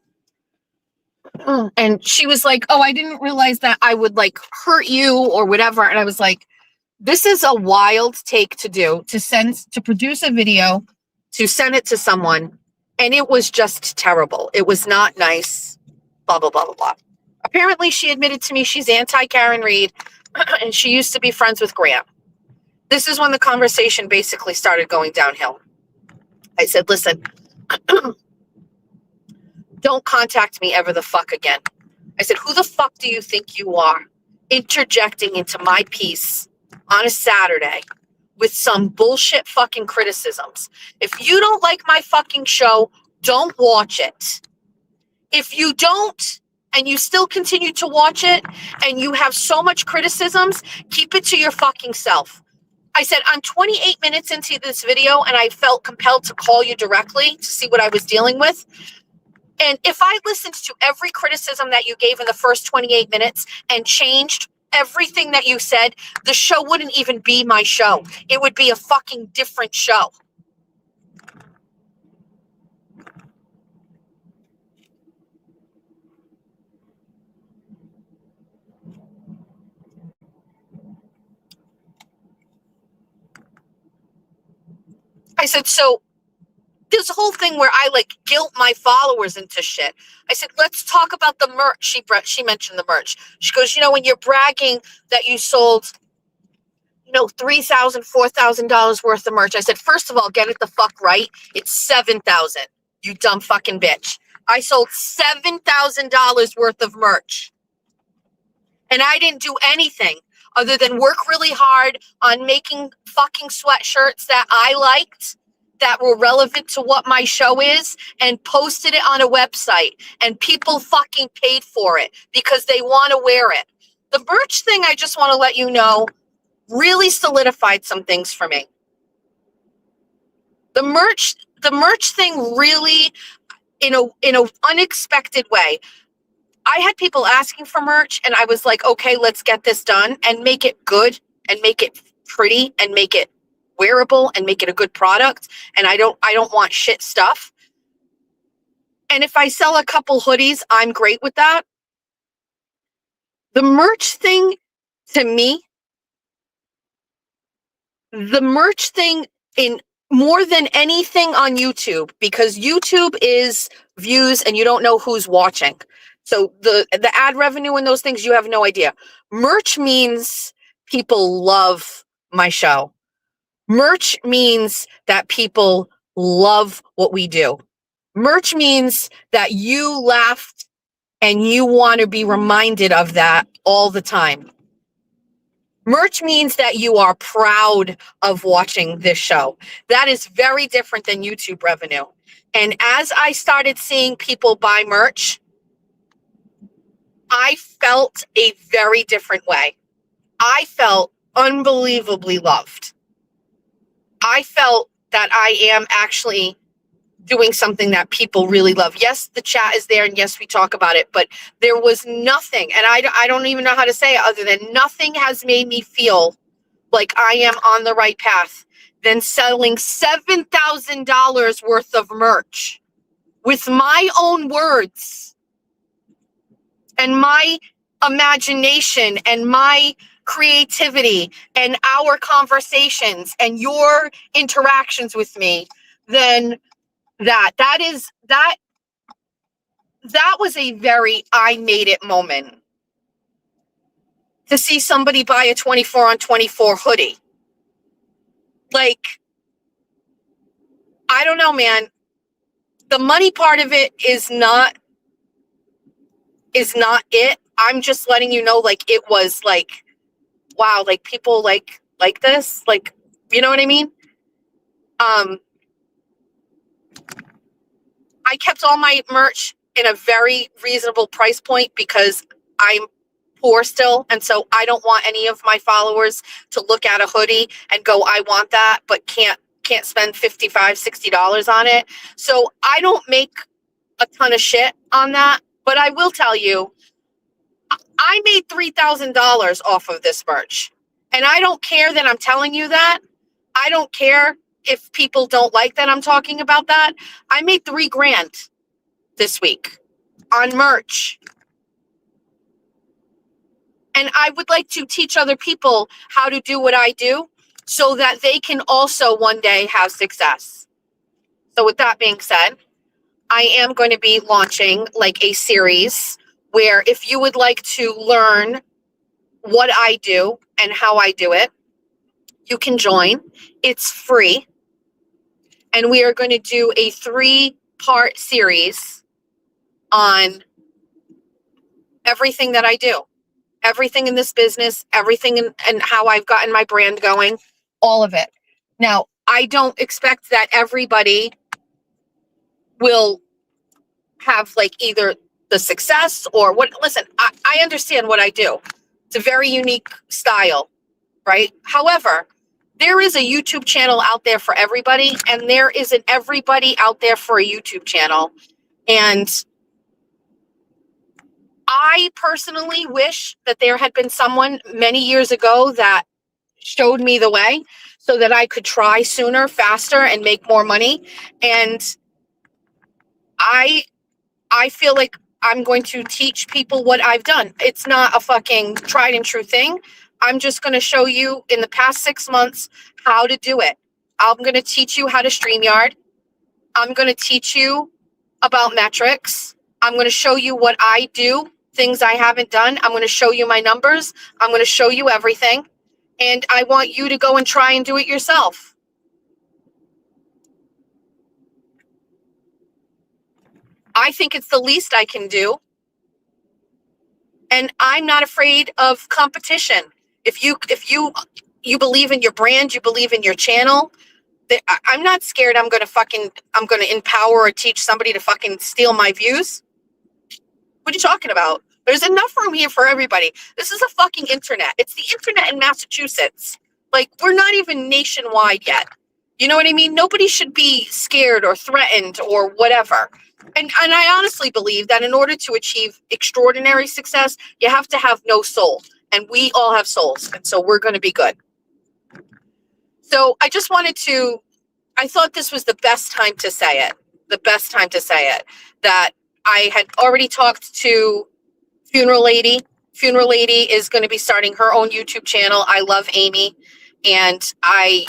And she was like, oh, I didn't realize that I would like hurt you or whatever. And I was like, this is a wild take to do, to produce a video, to send it to someone. And it was just terrible. It was not nice, blah, blah, blah, blah, blah. Apparently she admitted to me she's anti-Karen Reed and she used to be friends with Graham. This is when the conversation basically started going downhill. I said, listen, don't contact me ever the fuck again. I said, who the fuck do you think you are interjecting into my piece on a Saturday with some bullshit fucking criticisms? If you don't like my fucking show, don't watch it. If you don't, and you still continue to watch it, and you have so much criticisms, keep it to your fucking self. I said, I'm 28 minutes into this video, and I felt compelled to call you directly to see what I was dealing with. And if I listened to every criticism that you gave in the first 28 minutes and changed everything that you said, the show wouldn't even be my show. It would be a fucking different show. I said, so this whole thing where I like guilt my followers into shit. I said, let's talk about the merch. She mentioned the merch. She goes, when you're bragging that you sold, $3,000, $4,000 worth of merch. I said, first of all, get it the fuck right. It's $7,000. You dumb fucking bitch. I sold $7,000 worth of merch. And I didn't do anything other than work really hard on making fucking sweatshirts that I liked, that were relevant to what my show is, and posted it on a website, and people fucking paid for it because they want to wear it. The merch thing, I just want to let you know, really solidified some things for me. The merch thing really, in a unexpected way. I had people asking for merch and I was like, okay, let's get this done and make it good and make it pretty and make it wearable and make it a good product. And I don't want shit stuff. And if I sell a couple hoodies, I'm great with that. The merch thing, to me, in more than anything on YouTube, because YouTube is views and you don't know who's watching. So the ad revenue and those things, you have no idea. Merch means people love my show. Merch means that people love what we do. Merch means that you laughed and you want to be reminded of that all the time. Merch means that you are proud of watching this show. That is very different than YouTube revenue. And as I started seeing people buy merch, I felt a very different way. I felt unbelievably loved. I felt that I am actually doing something that people really love. Yes, the chat is there, and yes, we talk about it, but there was nothing, and I don't even know how to say it other than nothing has made me feel like I am on the right path than selling $7,000 worth of merch with my own words and my imagination and my creativity and our conversations and your interactions with me. Then that was a very I made it moment. To see somebody buy a 24 on 24 hoodie. Like, I don't know, man. The money part of it is not it, I'm just letting you know, like, it was like, wow, like people like this, like, you know what I mean? I kept all my merch in a very reasonable price point because I'm poor still. And so I don't want any of my followers to look at a hoodie and go, I want that, but can't spend $55, $60 on it. So I don't make a ton of shit on that, but I will tell you, I made $3,000 off of this merch. And I don't care that I'm telling you that. I don't care if people don't like that I'm talking about that. I made $3,000 this week on merch. And I would like to teach other people how to do what I do so that they can also one day have success. So with that being said, I am going to be launching like a series where if you would like to learn what I do and how I do it, you can join. It's free. And we are going to do a 3-part series on everything that I do, everything in this business, everything and how I've gotten my brand going, all of it. Now, I don't expect that everybody will have like either the success or what. Listen, I understand what I do. It's a very unique style, right? However, there is a YouTube channel out there for everybody, and there isn't everybody out there for a YouTube channel. And I personally wish that there had been someone many years ago that showed me the way so that I could try sooner, faster, and make more money. And I feel like I'm going to teach people what I've done. It's not a fucking tried and true thing. I'm just going to show you in the past 6 months how to do it. I'm going to teach you how to StreamYard. I'm going to teach you about metrics. I'm going to show you what I do, things I haven't done. I'm going to show you my numbers. I'm going to show you everything. And I want you to go and try and do it yourself. I think it's the least I can do. And I'm not afraid of competition. If you believe in your brand, you believe in your channel, I'm not scared I'm going to empower or teach somebody to fucking steal my views. What are you talking about? There's enough room here for everybody. This is a fucking internet. It's the internet in Massachusetts. Like, we're not even nationwide yet. You know what I mean? Nobody should be scared or threatened or whatever. And I honestly believe that in order to achieve extraordinary success, you have to have no soul. And we all have souls. And so we're going to be good. So I just wanted to, I thought this was the best time to say it. The best time to say it. That I had already talked to Funeral Lady. Funeral Lady is going to be starting her own YouTube channel. I love Amy. And I,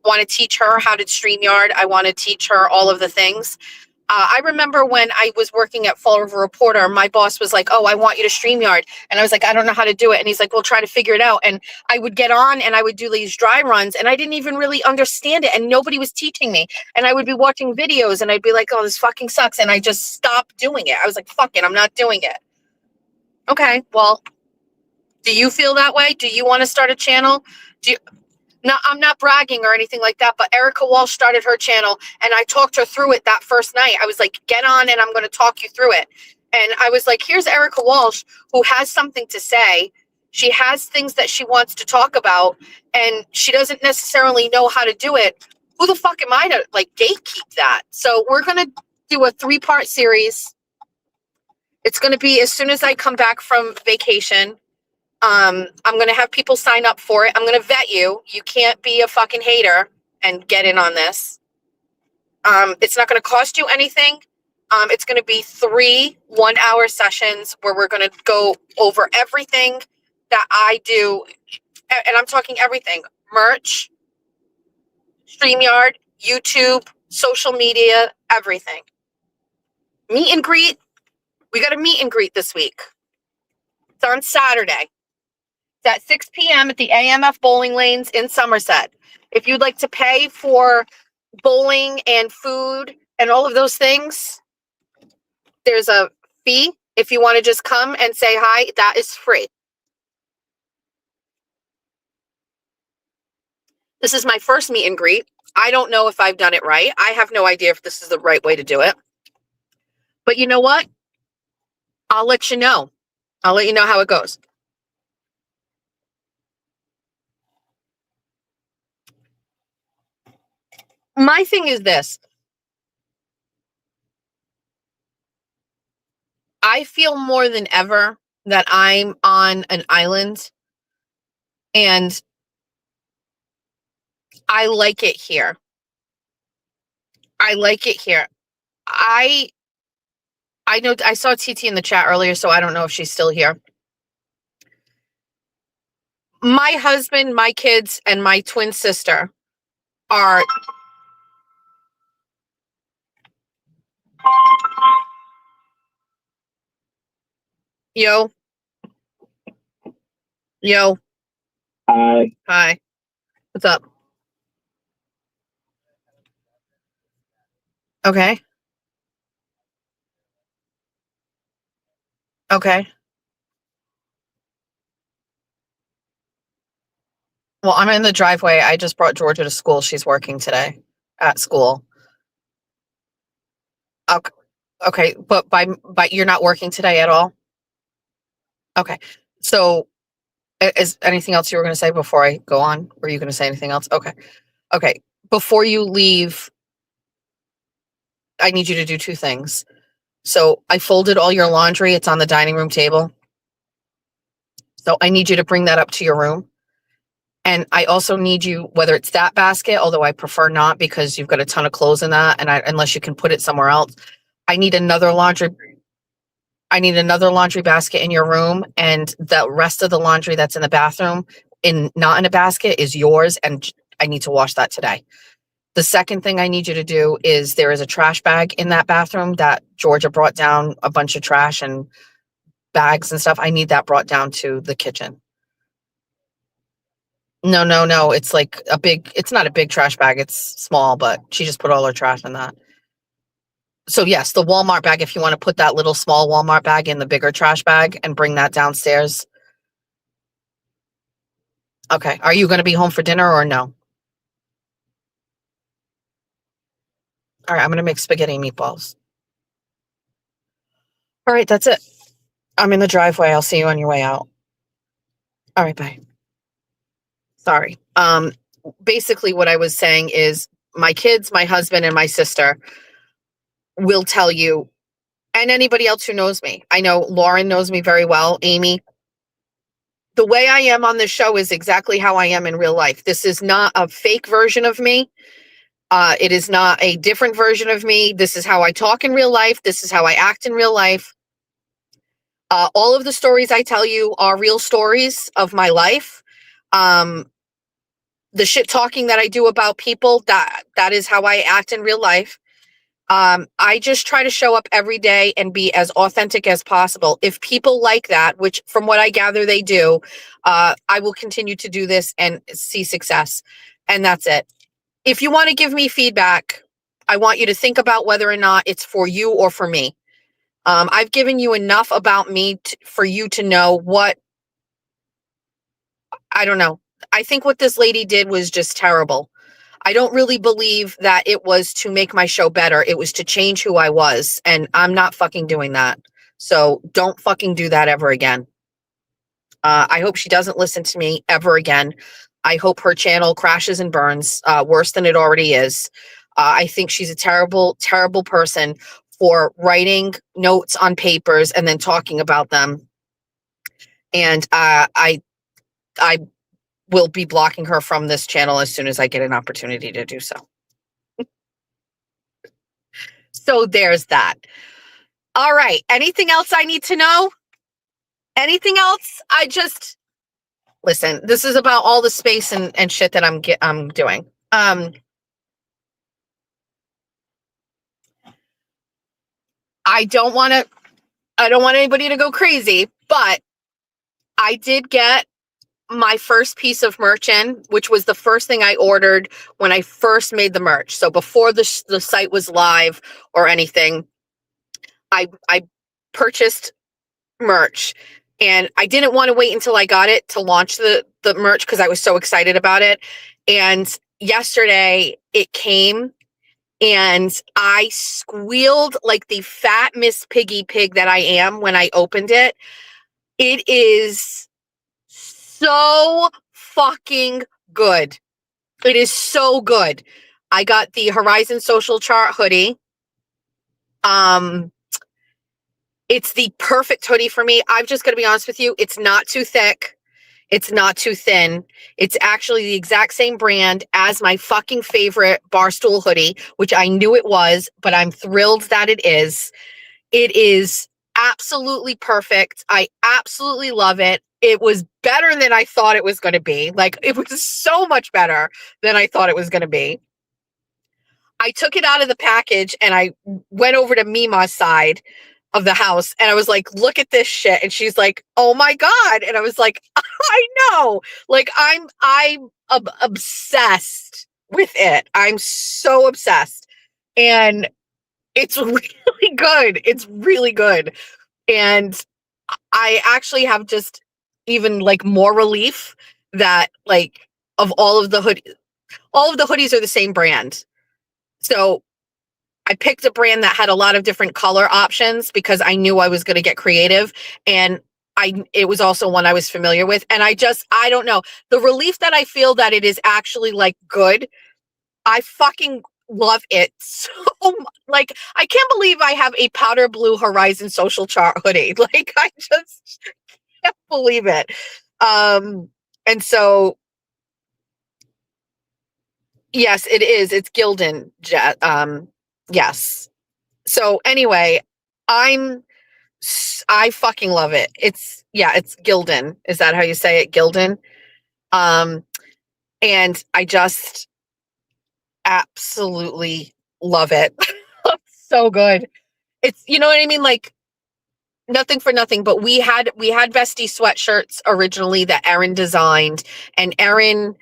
want to teach her how to StreamYard. I want to teach her all of the things. I remember when I was working at Fall River Reporter, my boss was like, oh, I want you to StreamYard. And I was like, I don't know how to do it. And he's like, well, try to figure it out. And I would get on and I would do these dry runs and I didn't even really understand it. And nobody was teaching me. And I would be watching videos and I'd be like, oh, this fucking sucks. And I just stopped doing it. I was like, fuck it, I'm not doing it. Okay, well, do you feel that way? Do you want to start a channel? No, I'm not bragging or anything like that, but Erica Walsh started her channel and I talked her through it that first night. I was like, get on and I'm going to talk you through it. And I was like, here's Erica Walsh who has something to say. She has things that she wants to talk about and she doesn't necessarily know how to do it. Who the fuck am I to like gatekeep that? So we're going to do a 3-part series. It's going to be as soon as I come back from vacation. I'm going to have people sign up for it. I'm going to vet you. You can't be a fucking hater and get in on this. It's not going to cost you anything. It's going to be 3 one-hour sessions where we're going to go over everything that I do. And I'm talking everything: merch, StreamYard, YouTube, social media, everything. Meet and greet. We got a meet and greet this week. It's on Saturday. It's at 6 p.m. at the AMF bowling lanes in Somerset. If you'd like to pay for bowling and food and all of those things, there's a fee If you want to just come and say hi, that is free. This is my first meet and greet. I don't know if I've done it right. I have no idea if this is the right way to do it. But you know what? I'll let you know. I'll let you know how it goes. My thing is this. I feel more than ever that I'm on an island and I like it here. I like it here. I know I saw TT in the chat earlier, so I don't know if she's still here. My husband, my kids, and my twin sister are yo. Hi. What's up? Okay. Okay. Well, I'm in the driveway. I just brought Georgia to school. She's working today at school. Okay. Okay, but you're not working today at all? Okay. So is anything else you were going to say before I go on? Were you going to say anything else? Okay. Okay. Before you leave, I need you to do two things. So I folded all your laundry. It's on the dining room table. So I need you to bring that up to your room. And I also need you, whether it's that basket, although I prefer not because you've got a ton of clothes in that, and unless you can put it somewhere else, I need another laundry basket in your room, and the rest of the laundry that's in the bathroom, not in a basket, is yours, and I need to wash that today. The second thing I need you to do is there is a trash bag in that bathroom that Georgia brought down a bunch of trash and bags and stuff. I need that brought down to the kitchen. No. It's like it's not a big trash bag. It's small, but she just put all her trash in that. So yes, the Walmart bag, if you want to put that little small Walmart bag in the bigger trash bag and bring that downstairs. Okay. Are you going to be home for dinner or no? All right. I'm going to make spaghetti and meatballs. All right. That's it. I'm in the driveway. I'll see you on your way out. All right. Bye. Sorry. Basically what I was saying is my kids, my husband, and my sister will tell you, and anybody else who knows me. I know Lauren knows me very well. Amy, the way I am on this show is exactly how I am in real life. This is not a fake version of me. It is not a different version of me. This is how I talk in real life. This is how I act in real life. All of the stories I tell you are real stories of my life. The shit talking that I do about people, that is how I act in real life. I just try to show up every day and be as authentic as possible. If people like that, which from what I gather they do, I will continue to do this and see success. And that's it. If you want to give me feedback, I want you to think about whether or not it's for you or for me. I've given you enough about me for you to know what, I don't know. I think what this lady did was just terrible. I don't really believe that it was to make my show better. It was to change who I was, and I'm not fucking doing that. So don't fucking do that ever again. I hope she doesn't listen to me ever again. I hope her channel crashes and burns worse than it already is. I think she's a terrible, terrible person for writing notes on papers and then talking about them. And I will be blocking her from this channel as soon as I get an opportunity to do so. So there's that. All right. Anything else I need to know? Anything else? Listen, this is about all the space and shit that I'm doing. I don't want anybody to go crazy, but I did get my first piece of merch in, which was the first thing I ordered when I first made the merch. So before the site was live or anything, I purchased merch. And I didn't want to wait until I got it to launch the merch because I was so excited about it. And yesterday it came and I squealed like the fat Miss Piggy pig that I am when I opened it. It is so fucking good. It is so good. I got the Horizon Social Chart hoodie. It's the perfect hoodie for me. I'm just going to be honest with you. It's not too thick. It's not too thin. It's actually the exact same brand as my fucking favorite Barstool hoodie, which I knew it was, but I'm thrilled that it is. It is absolutely perfect. I absolutely love it. It was better than I thought it was going to be. Like, it was so much better than I thought it was going to be. I took it out of the package and I went over to Mima's side of the house and I was like, look at this shit. And she's like, oh my God. And I was like, I know. Like, I'm obsessed with it. I'm so obsessed. And it's really good. It's really good. And I actually have just even like more relief that like of all of the hoodies are the same brand. So I picked a brand that had a lot of different color options because I knew I was going to get creative, and it was also one I was familiar with. And I don't know, the relief that I feel that it is actually like good. I fucking love it so like, I can't believe I have a powder blue Horizon Social Chart hoodie. Like, I just can't believe it. And so yes, it is. It's Gildan Jet. Yes. So anyway, I fucking love it. It's Gildan. Is that how you say it? Gildan. And I just absolutely love it. So good. It's, you know what I mean? Like, nothing for nothing, but we had bestie sweatshirts originally that Erin designed, and Erin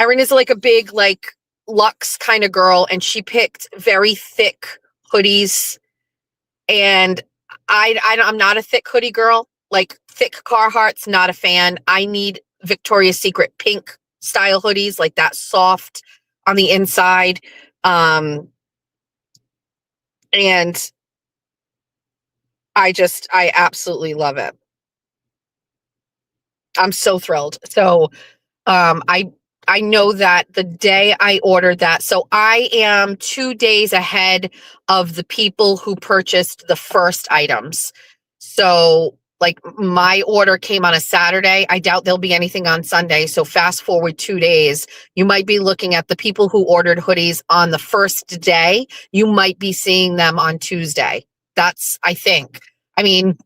is like a big like luxe kind of girl, and she picked very thick hoodies. And I'm not a thick hoodie girl. Like, thick Carhartt's not a fan. I need Victoria's Secret pink style hoodies, like that soft on the inside. And I absolutely love it. I'm so thrilled. So I know that the day I ordered that, so I am 2 days ahead of the people who purchased the first items. So like, my order came on a Saturday. I doubt there'll be anything on Sunday. So fast forward 2 days, you might be looking at the people who ordered hoodies on the first day. You might be seeing them on Tuesday. That's, I think. I mean,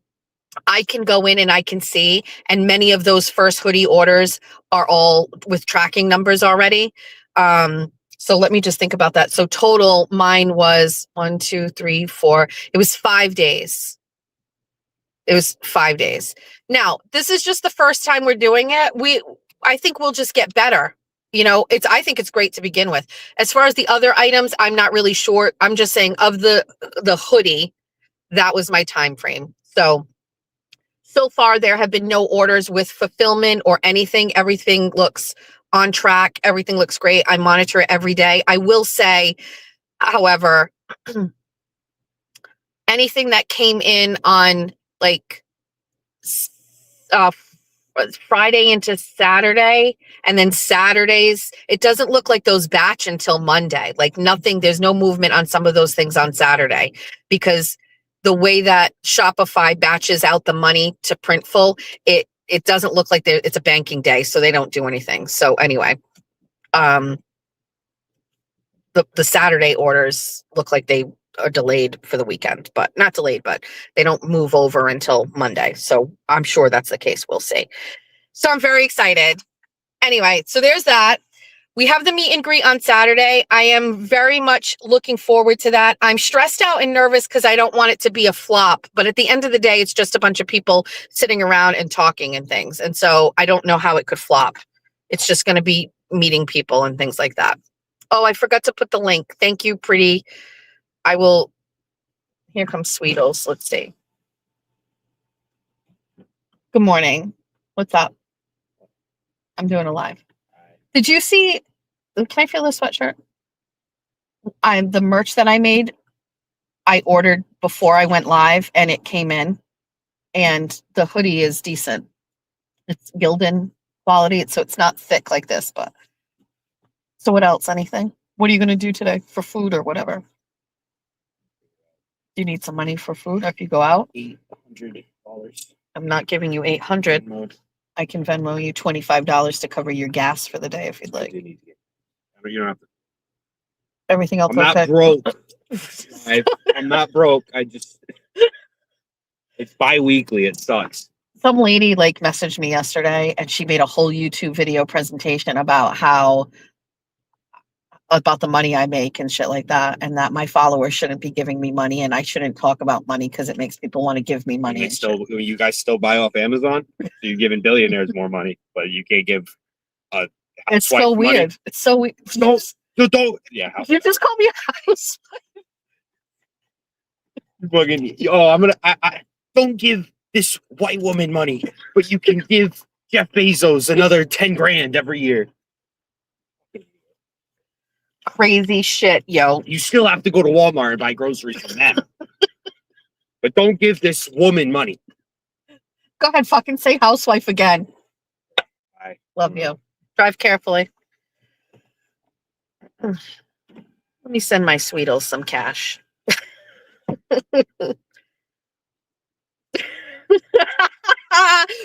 I can go in and I can see, and many of those first hoodie orders are all with tracking numbers already. So let me just think about that. So total, mine was 1, 2, 3, 4. It was 5 days. It was 5 days. Now, this is just the first time we're doing it. I think we'll just get better. You know, I think it's great to begin with. As far as the other items, I'm not really sure. I'm just saying, of the hoodie, that was my time frame. So far, there have been no orders with fulfillment or anything. Everything looks on track. Everything looks great. I monitor it every day. I will say, however, anything that came in on like uh, Friday into Saturday, and then Saturdays, it doesn't look like those batch until Monday. Like, nothing, there's no movement on some of those things on Saturday, because the way that Shopify batches out the money to Printful, it doesn't look like it's a banking day, so they don't do anything. So anyway, the Saturday orders look like they are delayed for the weekend, but not delayed, but they don't move over until Monday. So I'm sure that's the case. We'll see. So I'm very excited. Anyway, so there's that. We have the meet and greet on Saturday. I am very much looking forward to that. I'm stressed out and nervous because I don't want it to be a flop. But at the end of the day, it's just a bunch of people sitting around and talking and things. And so I don't know how it could flop. It's just going to be meeting people and things like that. Oh, I forgot to put the link. Thank you, pretty. I will. Here comes Sweetles. Let's see. Good morning. What's up? I'm doing a live. Did you see? Can I feel this sweatshirt? The merch that I made. I ordered before I went live, and it came in. And the hoodie is decent. It's Gildan quality, so it's not thick like this. But so what else? Anything? What are you going to do today for food or whatever? Do you need some money for food if you go out? $800. I'm not giving you 800. I can Venmo you $25 to cover your gas for the day if you'd like. You don't have to. Everything else I'm not okay? broke. I'm not broke. It's bi-weekly. It sucks. Some lady messaged me yesterday, and she made a whole YouTube video presentation about the money I make and shit like that, and that my followers shouldn't be giving me money, and I shouldn't talk about money because it makes people want to give me money. You guys still buy off Amazon? So you're giving billionaires more money, but you can't give a It's so housewife money? weird. It's so weird. No, don't. Yeah, You just call me a house. I don't give this white woman money, but you can give Jeff Bezos another 10 grand every year. Crazy shit, yo. You still have to go to Walmart and buy groceries from them. But don't give this woman money. Go ahead, fucking say housewife again. Bye. Love you. Drive carefully. Let me send my Sweetles some cash.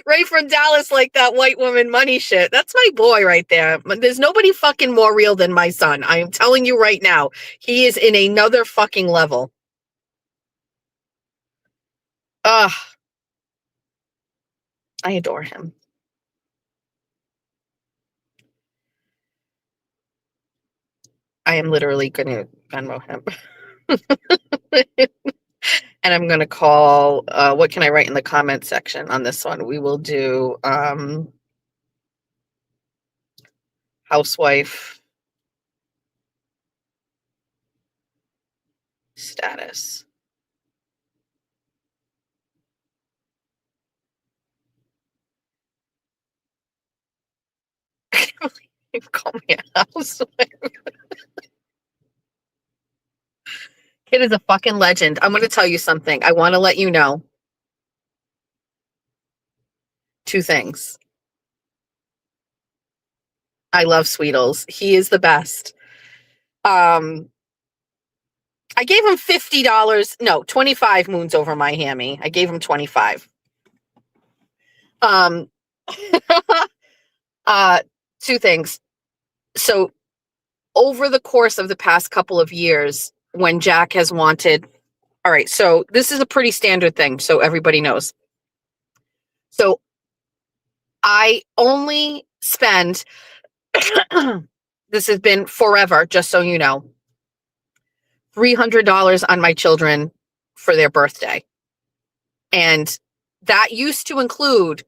Right from Dallas, like that white woman money shit. That's my boy right there. There's nobody fucking more real than my son. I am telling you right now. He is in another fucking level. Ugh. I adore him. I am literally going to Venmo him. And I'm going to call, what can I write in the comment section on this one? We will do housewife status. I can't believe you call me a housewife. Kid is a fucking legend. I'm going to tell you something. I want to let you know two things. I love Sweetles. He is the best. I gave him $50. No, 25 moons over my hammy. I gave him 25. Two things. So over the course of the past couple of years, when Jack has wanted, all right, so this is a pretty standard thing, so everybody knows. So I only spend, this has been forever, just so you know, $300 on my children for their birthday. And that used to include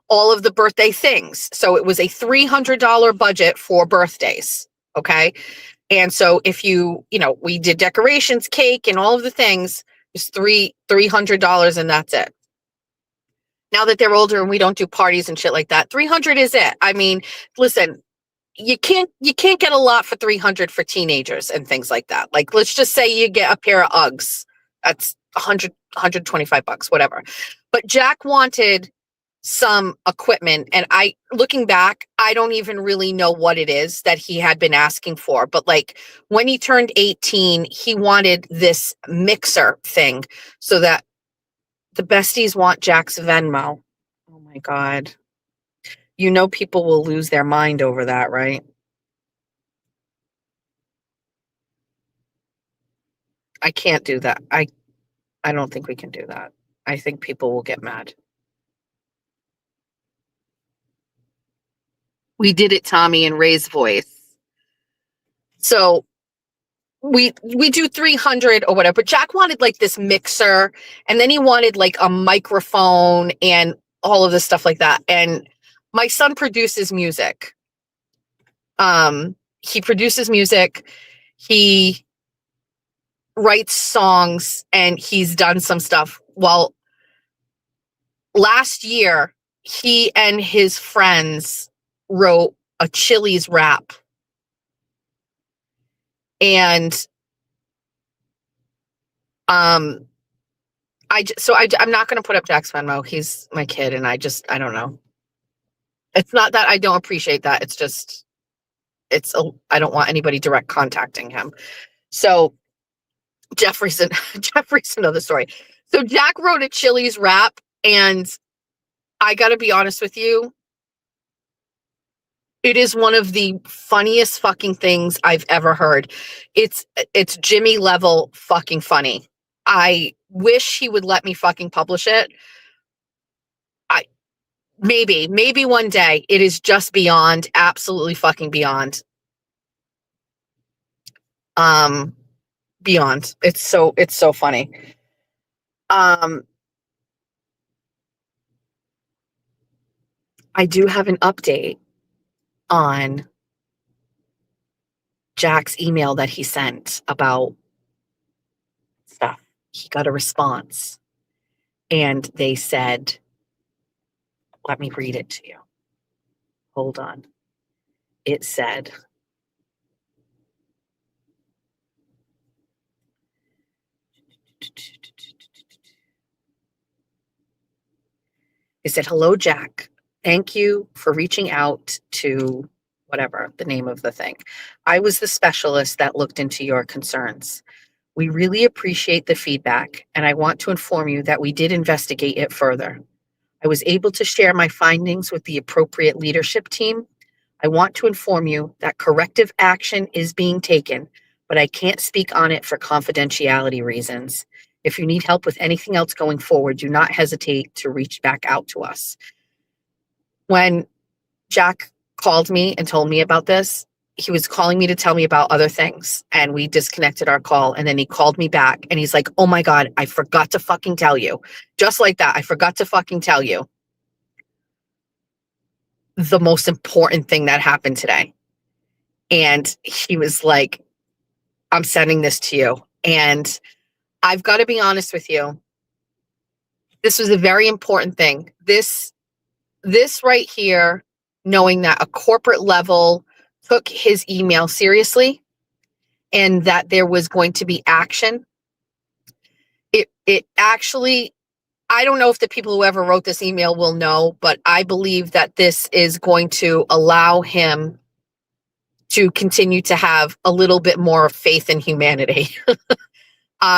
all of the birthday things. So it was a $300 budget for birthdays. Okay. And so if we did decorations, cake, and all of the things, it's $300 and that's it. Now that they're older and we don't do parties and shit like that, 300 is it. I mean, listen, you can't get a lot for 300 for teenagers and things like that. Let's just say you get a pair of Uggs. That's 100, 125 bucks, whatever. But Jack wanted some equipment, and looking back, I don't even really know what it is that he had been asking for. But when he turned 18, he wanted this mixer thing so that the besties want Jack's Venmo. Oh my God. People will lose their mind over that, right? I can't do that. I don't think we can do that. I think people will get mad. We did it, Tommy, in Ray's voice. So we do 300 or whatever, but Jack wanted this mixer, and then he wanted a microphone and all of this stuff like that. And my son produces music. He produces music. He writes songs, and he's done some stuff. Well, last year, he and his friends wrote a Chili's rap. And I'm not going to put up Jack's Venmo. He's my kid, and I don't know. It's not that I don't appreciate that. It's just, I don't want anybody direct contacting him. So Jeffrey's another story. So Jack wrote a Chili's rap, and I got to be honest with you. It is one of the funniest fucking things I've ever heard. It's Jimmy level fucking funny. I wish he would let me fucking publish it. Maybe one day. It is just beyond, absolutely fucking beyond. Beyond. It's so funny. I do have an update on Jack's email that he sent about stuff. He got a response, and they said, let me read it to you. Hold on. It said, hello, Jack. Thank you for reaching out to whatever the name of the thing. I was the specialist that looked into your concerns. We really appreciate the feedback, and I want to inform you that we did investigate it further. I was able to share my findings with the appropriate leadership team. I want to inform you that corrective action is being taken, but I can't speak on it for confidentiality reasons. If you need help with anything else going forward, do not hesitate to reach back out to us. When Jack called me and told me about this, he was calling me to tell me about other things, and we disconnected our call, and then he called me back, and he's like, oh my God, I forgot to fucking tell you. Just like that, I forgot to fucking tell you the most important thing that happened today. And he was like, I'm sending this to you. And I've got to be honest with you. This was a very important thing. This right here, knowing that a corporate level took his email seriously and that there was going to be action. It actually, I don't know if the people who ever wrote this email will know, but I believe that this is going to allow him to continue to have a little bit more faith in humanity.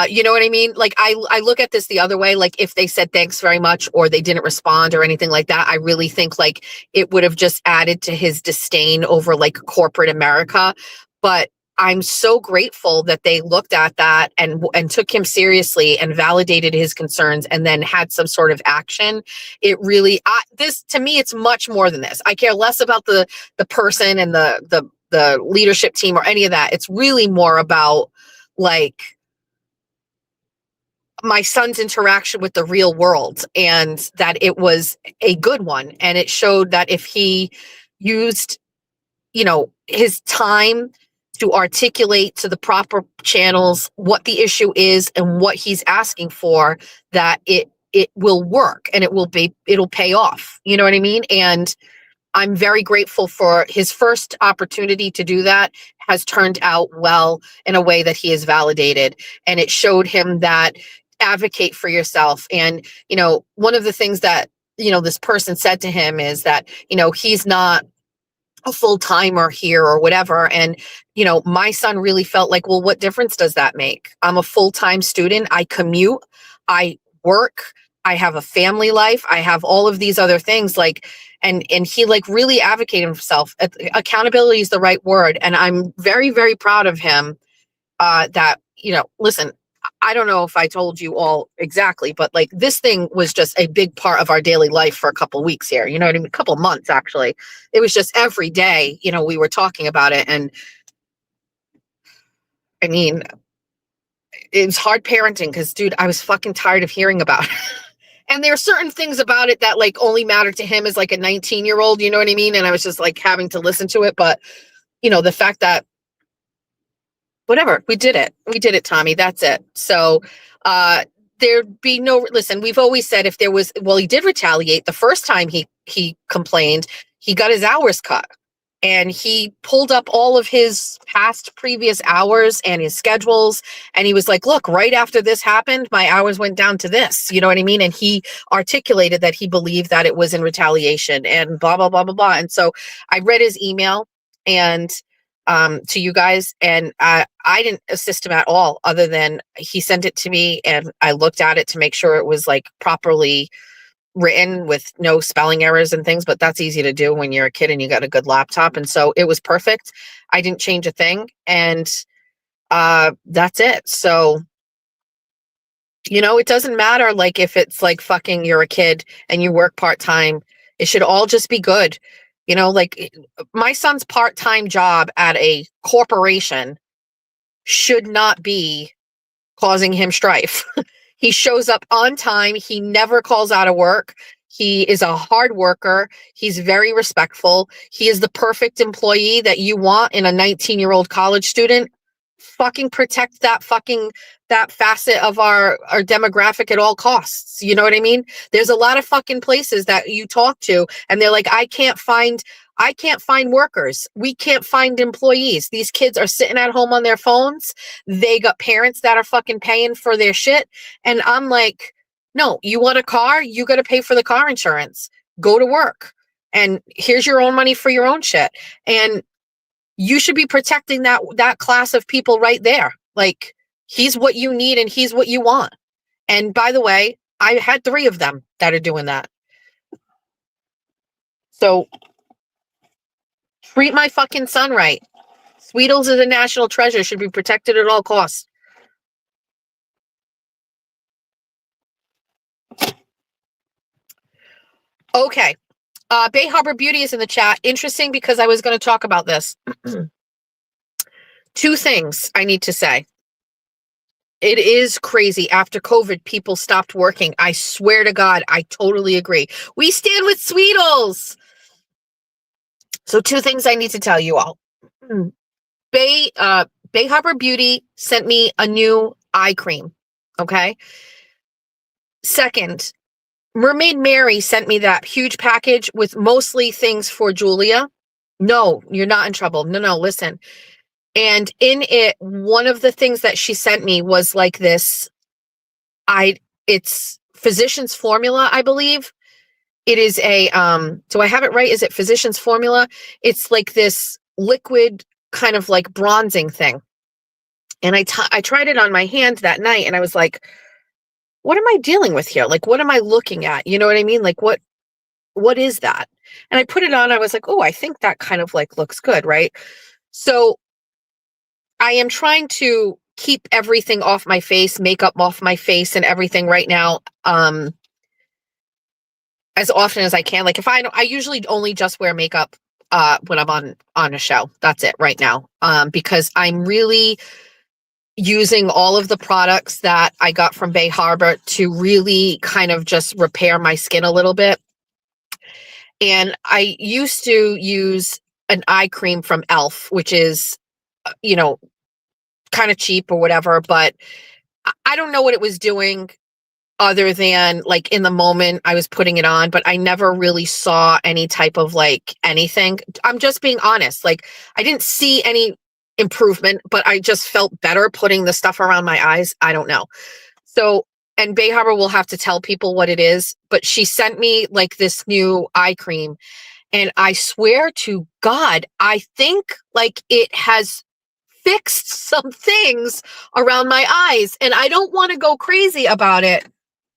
You know what I mean? Like, I look at this the other way. Like, if they said thanks very much or they didn't respond or anything like that, I really think like it would have just added to his disdain over like corporate America. But I'm so grateful that they looked at that and took him seriously and validated his concerns and then had some sort of action. It really, this to me, it's much more than this. I care less about the person and the leadership team or any of that. It's really more about like my son's interaction with the real world, and that it was a good one. And it showed that if he used, his time to articulate to the proper channels what the issue is and what he's asking for, that it will work and it'll pay off. You know what I mean? And I'm very grateful for his first opportunity to do that has turned out well in a way that he is validated. And it showed him that advocate for yourself. And, one of the things that, this person said to him is that, he's not a full timer here or whatever. And, my son really felt like, well, what difference does that make? I'm a full-time student. I commute, I work, I have a family life. I have all of these other things and he really advocated himself. Accountability is the right word. And I'm very, very proud of him that, listen, I don't know if I told you all exactly, but like this thing was just a big part of our daily life for a couple of weeks here. You know what I mean? A couple of months, actually. It was just every day, we were talking about it. And I mean, it was hard parenting because, dude, I was fucking tired of hearing about it. And there are certain things about it that like only matter to him as like a 19-year-old, you know what I mean? And I was just like having to listen to it. But, the fact that whatever, we did it, Tommy, that's it. So there'd be no, listen, we've always said if there was, well, he did retaliate. The first time he complained, he got his hours cut. And he pulled up all of his past previous hours and his schedules. And he was like, look, right after this happened, my hours went down to this. You know what I mean? And he articulated that he believed that it was in retaliation and blah, blah, blah, blah, blah. And so I read his email and to you guys, and I didn't assist him at all, other than he sent it to me and I looked at it to make sure it was like properly written with no spelling errors and things, but that's easy to do when you're a kid and you got a good laptop. And so it was perfect. I didn't change a thing, and that's it. So, it doesn't matter like if it's like fucking you're a kid and you work part-time. It should all just be good. Like my son's part-time job at a corporation should not be causing him strife. He shows up on time. He never calls out of work. He is a hard worker. He's very respectful. He is the perfect employee that you want in a 19-year-old college student. Fucking protect that facet of our demographic at all costs. You know what I mean? There's a lot of fucking places that you talk to and they're like, I can't find workers. We can't find employees. These kids are sitting at home on their phones. They got parents that are fucking paying for their shit. And I'm like, no, you want a car? You got to pay for the car insurance. Go to work. And here's your own money for your own shit. And you should be protecting that class of people right there. Like, he's what you need and he's what you want. And by the way, I had 3 of them that are doing that. So treat my fucking son right. Sweetles is a national treasure, should be protected at all costs. Okay. Bay Harbor Beauty is in the chat. Interesting, because I was going to talk about this. 2 things I need to say. It is crazy. After COVID, people stopped working. I swear to God, I totally agree. We stand with Sweetles. So 2 things I need to tell you all. Bay Harbor Beauty sent me a new eye cream. Okay. Second, Mermaid Mary sent me that huge package with mostly things for Julia. No, you're not in trouble. No, listen. And in it, one of the things that she sent me was like this. It's Physicians Formula, I believe. It is a, do I have it right? Is it Physicians Formula? It's like this liquid kind of like bronzing thing. And I tried it on my hand that night and I was like, what am I dealing with here? Like, what am I looking at? You know what I mean? Like, what is that? And I put it on. I was like, oh, I think that kind of like looks good, right? So I am trying to keep everything off my face, makeup off my face and everything right now, as often as I can. Like, if I usually only just wear makeup when I'm on a show. That's it right now. Because I'm really using all of the products that I got from Bay Harbor to really kind of just repair my skin a little bit. And I used to use an eye cream from e.l.f., which is, kind of cheap or whatever, but I don't know what it was doing other than like in the moment I was putting it on, but I never really saw any type of like anything. I'm just being honest. Like, I didn't see any improvement, but I just felt better putting the stuff around my eyes. I don't know. So, and Bay Harbor will have to tell people what it is, but she sent me like this new eye cream. And I swear to God, I think like it has fixed some things around my eyes. And I don't want to go crazy about it,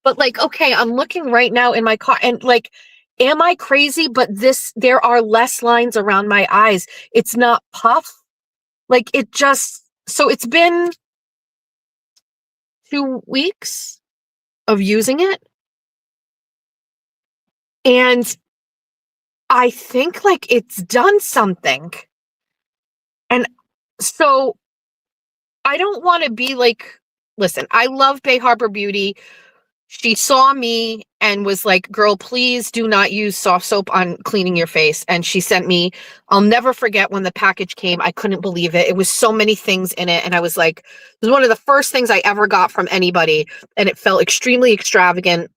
but like, okay, I'm looking right now in my car and like, am I crazy? But there are less lines around my eyes. It's not puff. Like so it's been 2 weeks of using it. And I think like it's done something. And so I don't want to be like, listen, I love Bay Harbor Beauty. she saw me and was like, girl, please do not use soft soap on cleaning your face. And she sent me, I'll never forget when the package came. I couldn't believe it. It was so many things in it. And I was like, it was one of the first things I ever got from anybody. And it felt extremely extravagant.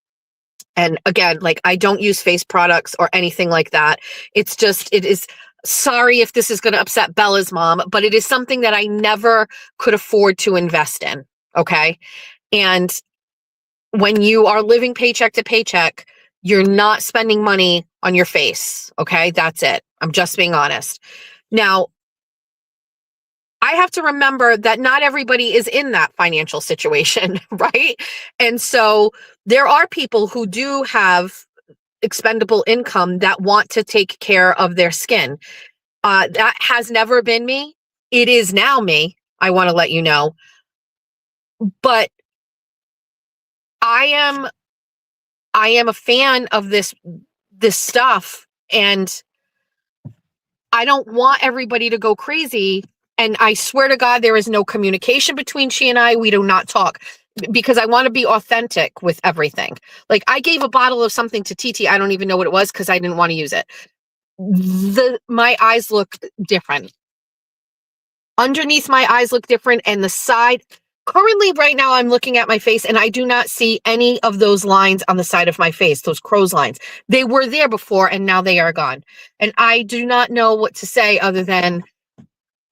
And again, like, I don't use face products or anything like that. It's just, it is, sorry if this is going to upset Bella's mom, but it is something that I never could afford to invest in. Okay. And when you are living paycheck to paycheck, you're not spending money on your face. Okay. That's it. I'm just being honest. Now, I have to remember that not everybody is in that financial situation, right? And so there are people who do have expendable income that want to take care of their skin. That has never been me. It is now me. I want to let you know. But I am a fan of this stuff, and I don't want everybody to go crazy. And I swear to God, there is no communication between she and I. We do not talk because I want to be authentic with everything. Like, I gave a bottle of something to TT. I don't even know what it was because I didn't want to use it. My eyes look different. Underneath my eyes look different, and the side. Currently, right now, I'm looking at my face and I do not see any of those lines on the side of my face, those crow's lines. They were there before and now they are gone. And I do not know what to say other than,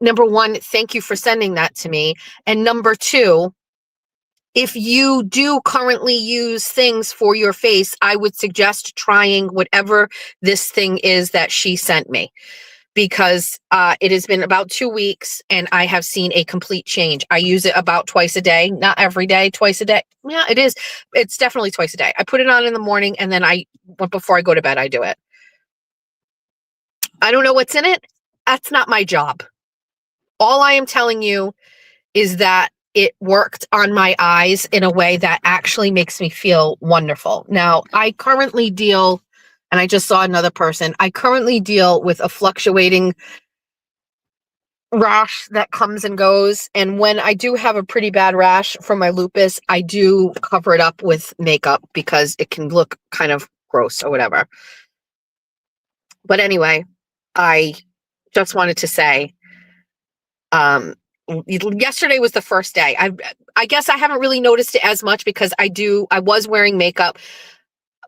number one, thank you for sending that to me. And number two, if you do currently use things for your face, I would suggest trying whatever this thing is that she sent me, because it has been about 2 weeks and I have seen a complete change. I use it about twice a day, not every day, twice a day. Yeah, it is. It's definitely twice a day. I put it on in the morning and then before I go to bed, I do it. I don't know what's in it. That's not my job. All I am telling you is that it worked on my eyes in a way that actually makes me feel wonderful. Now, I currently deal, and I just saw another person, I currently deal with a fluctuating rash that comes and goes. And when I do have a pretty bad rash from my lupus, I do cover it up with makeup because it can look kind of gross or whatever. But anyway, I just wanted to say, yesterday was the first day. I guess I haven't really noticed it as much because I was wearing makeup,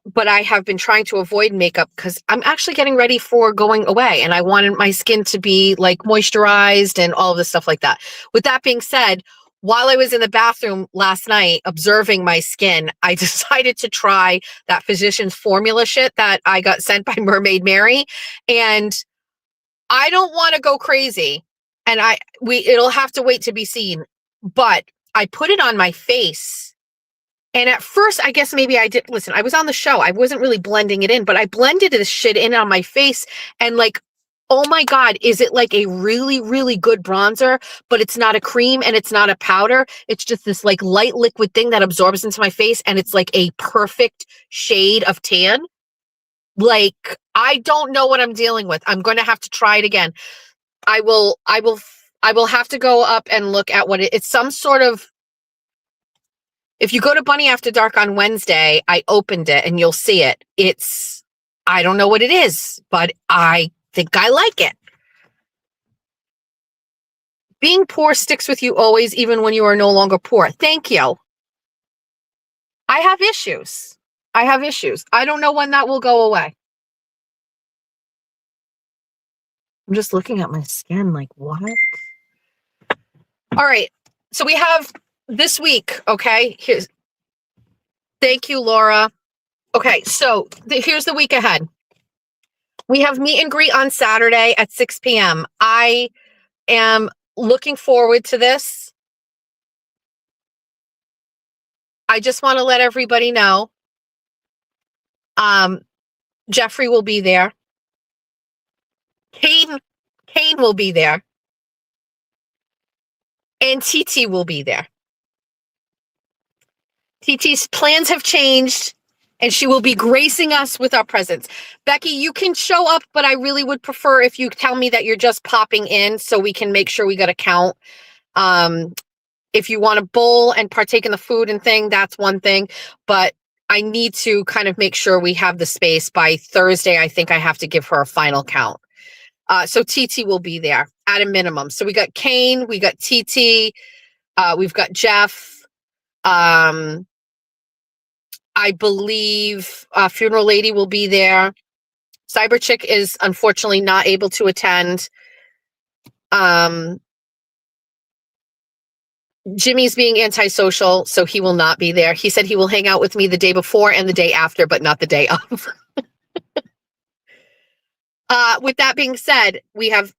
but I have been trying to avoid makeup because I'm actually getting ready for going away and I wanted my skin to be like moisturized and all of this stuff like that. With that being said, while I was in the bathroom last night observing my skin, I decided to try that Physicians Formula shit that I got sent by Mermaid Mary. And I don't want to go crazy, and it'll have to wait to be seen, but I put it on my face. And at first, I guess maybe I did. Listen, I was on the show. I wasn't really blending it in, but I blended this shit in on my face. And like, oh my God, is it like a really, really good bronzer, but it's not a cream and it's not a powder. It's just this like light liquid thing that absorbs into my face. And it's like a perfect shade of tan. Like, I don't know what I'm dealing with. I'm going to have to try it again. I will have to go up and look at what it's some sort of. If you go to Bunny After Dark on Wednesday, I opened it and you'll see it. I don't know what it is, but I think I like it. Being poor sticks with you always, even when you are no longer poor. Thank you. I have issues. I don't know when that will go away. I'm just looking at my skin like, what? All right. So we have this week, okay? Thank you, Laura. Okay, so here's the week ahead. We have meet and greet on Saturday at 6 p.m. I am looking forward to this. I just want to let everybody know. Jeffrey will be there. Kane will be there. And TT will be there. TT's plans have changed, and she will be gracing us with our presence. Becky, you can show up, but I really would prefer if you tell me that you're just popping in so we can make sure we got a count. if you want to bowl and partake in the food and thing, that's one thing. But I need to kind of make sure we have the space by Thursday. I think I have to give her a final count. So TT will be there at a minimum. So we got Kane, we got TT, we've got Jeff. I believe Funeral Lady will be there. Cyber Chick is unfortunately not able to attend. Jimmy's being antisocial, so he will not be there. He said he will hang out with me the day before and the day after, but not the day of. With that being said, we have,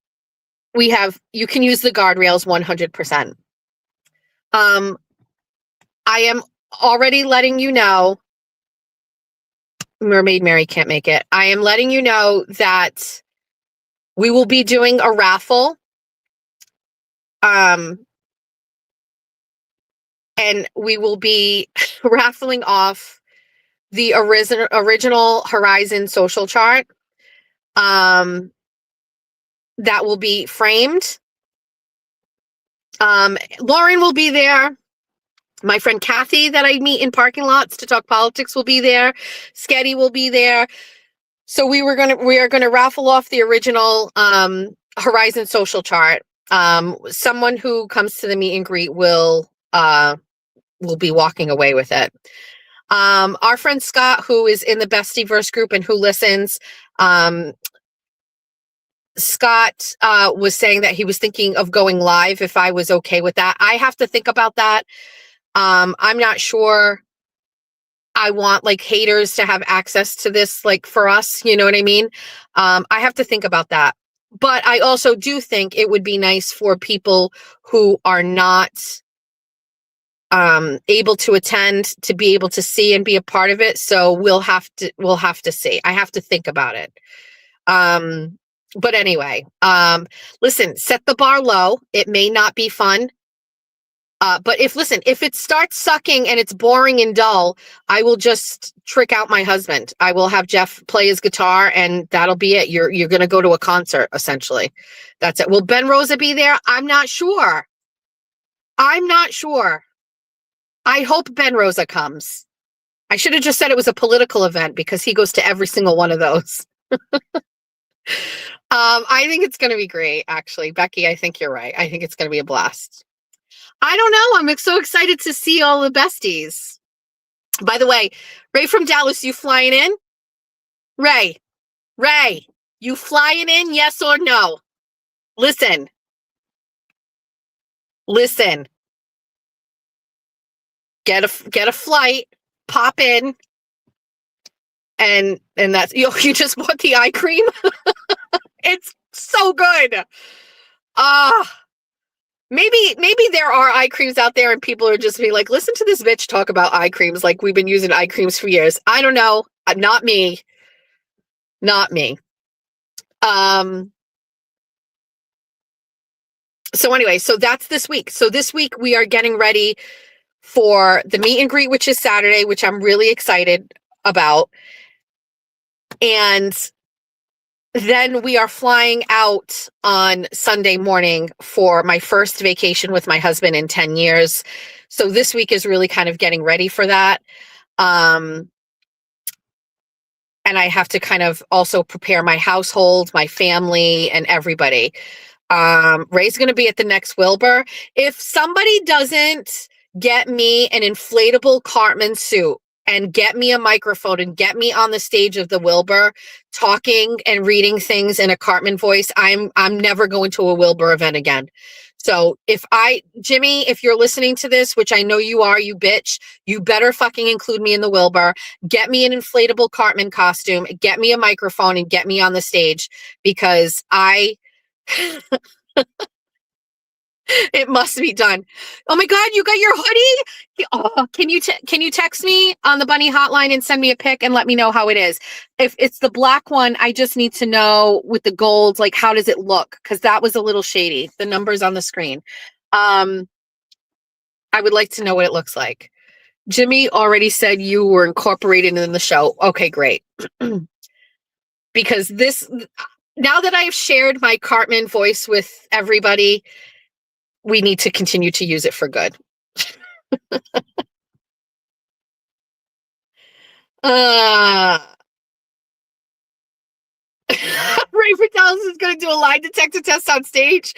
you can use the guardrails 100%. I am already letting you know, Mermaid Mary can't make it. I am letting you know that we will be doing a raffle. And we will be raffling off the original Horizon social chart. That will be framed. Lauren will be there. My friend Kathy that I meet in parking lots to talk politics will be there. Sketty will be there. So we are going to raffle off the original Horizon social chart. Someone who comes to the meet and greet will be walking away with it. Our friend Scott, who is in the Bestieverse group and who listens, Scott was saying that he was thinking of going live if I was okay with that. I have to think about that. I'm not sure I want like haters to have access to this, like for us, you know what I mean? I have to think about that. But I also do think it would be nice for people who are not able to attend to be able to see and be a part of it. So we'll have to see. I have to think about it. But anyway, listen, set the bar low. It may not be fun. But if it starts sucking and it's boring and dull, I will just trick out my husband. I will have Jeff play his guitar and that'll be it. You're going to go to a concert, essentially. That's it. Will Ben Rosa be there? I'm not sure. I hope Ben Rosa comes. I should have just said it was a political event because he goes to every single one of those. I think it's going to be great, actually. Becky, I think you're right. I think it's going to be a blast. I don't know. I'm so excited to see all the besties. By the way, Ray from Dallas, you flying in? Ray, you flying in? Yes or no? Listen. Get a flight, pop in, and that's you just bought the eye cream. It's so good. Maybe there are eye creams out there and people are just being like, listen to this bitch talk about eye creams like we've been using eye creams for years. I don't know. Not me. So anyway, so that's this week. So this week we are getting ready for the meet and greet, which is Saturday, which I'm really excited about. And then we are flying out on Sunday morning for my first vacation with my husband in 10 years. So this week is really kind of getting ready for that. And I have to kind of also prepare my household, my family, and everybody. Ray's going to be at the next Wilbur. If somebody doesn't get me an inflatable Cartman suit and get me a microphone and get me on the stage of the Wilbur talking and reading things in a Cartman voice, I'm never going to a Wilbur event again. So Jimmy, if you're listening to this, which I know you are, you bitch, you better fucking include me in the Wilbur. Get me an inflatable Cartman costume, get me a microphone, and get me on the stage because it must be done. Oh my God, you got your hoodie? Oh, can you text me on the bunny hotline and send me a pic and let me know how it is? If it's the black one, I just need to know with the gold, like how does it look? Because that was a little shady. The numbers on the screen. I would like to know what it looks like. Jimmy already said you were incorporated in the show. Okay, great. Because now that I've shared my Cartman voice with everybody, we need to continue to use it for good. Uh, Ray Dallas is going to do a lie detector test on stage.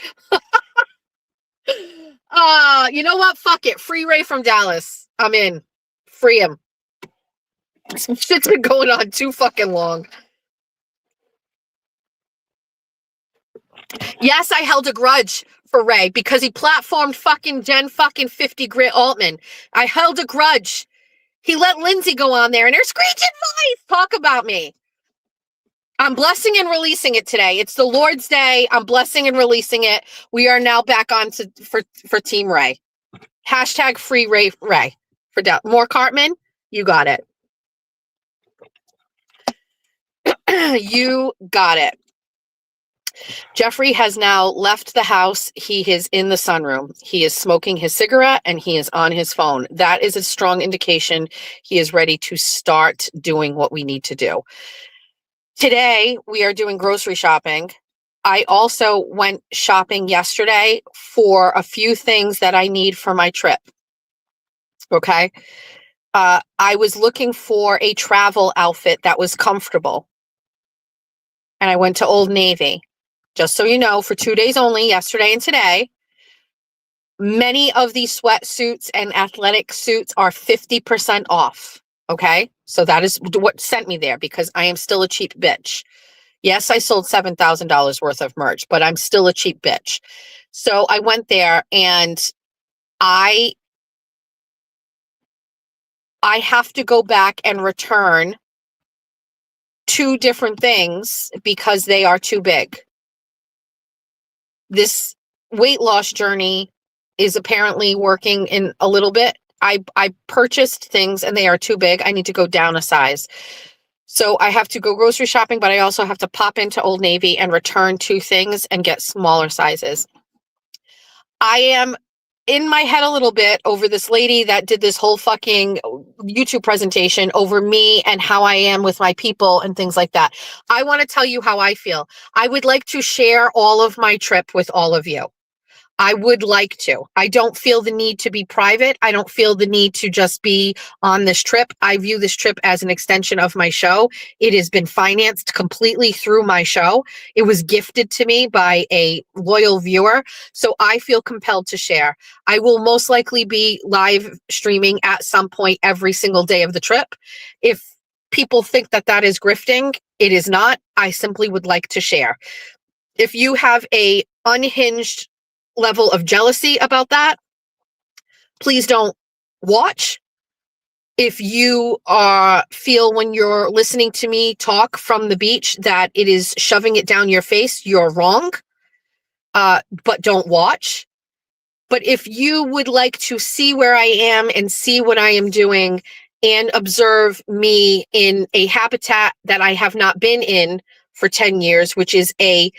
You know what? Fuck it. Free Ray from Dallas. I'm in. Free him. Some shit's been going on too fucking long. Yes, I held a grudge for Ray because he platformed fucking Jen fucking 50 Grit Altman. I held a grudge. He let Lindsay go on there and her screeching voice talk about me. I'm blessing and releasing it today. It's the Lord's Day. I'm blessing and releasing it. We are now back on for Team Ray. Hashtag free Ray for more Cartman. You got it. You got it. Jeffrey has now left the house. He is in the sunroom. He is smoking his cigarette and he is on his phone. That is a strong indication he is ready to start doing what we need to do. Today, we are doing grocery shopping. I also went shopping yesterday for a few things that I need for my trip. Okay. I was looking for a travel outfit that was comfortable. And I went to Old Navy. Just so you know, for 2 days only, yesterday and today, many of these sweatsuits and athletic suits are 50% off. Okay. So that is what sent me there because I am still a cheap bitch. Yes, I sold $7,000 worth of merch, but I'm still a cheap bitch. So I went there and I have to go back and return 2 different things because they are too big. This weight loss journey is apparently working in a little bit. I purchased things and they are too big. I need to go down a size. So I have to go grocery shopping, but I also have to pop into Old Navy and return 2 things and get smaller sizes. I am in my head a little bit over this lady that did this whole fucking YouTube presentation over me and how I am with my people and things like that. I want to tell you how I feel. I would like to share all of my trip with all of you. I would like to. I don't feel the need to be private. I don't feel the need to just be on this trip. I view this trip as an extension of my show. It has been financed completely through my show. It was gifted to me by a loyal viewer. So I feel compelled to share. I will most likely be live streaming at some point every single day of the trip. If people think that that is grifting, it is not. I simply would like to share. If you have a unhinged level of jealousy about that, please don't watch. If you feel when you're listening to me talk from the beach that it is shoving it down your face, you're wrong, but don't watch. But if you would like to see where I am and see what I am doing and observe me in a habitat that I have not been in for 10 years, which is a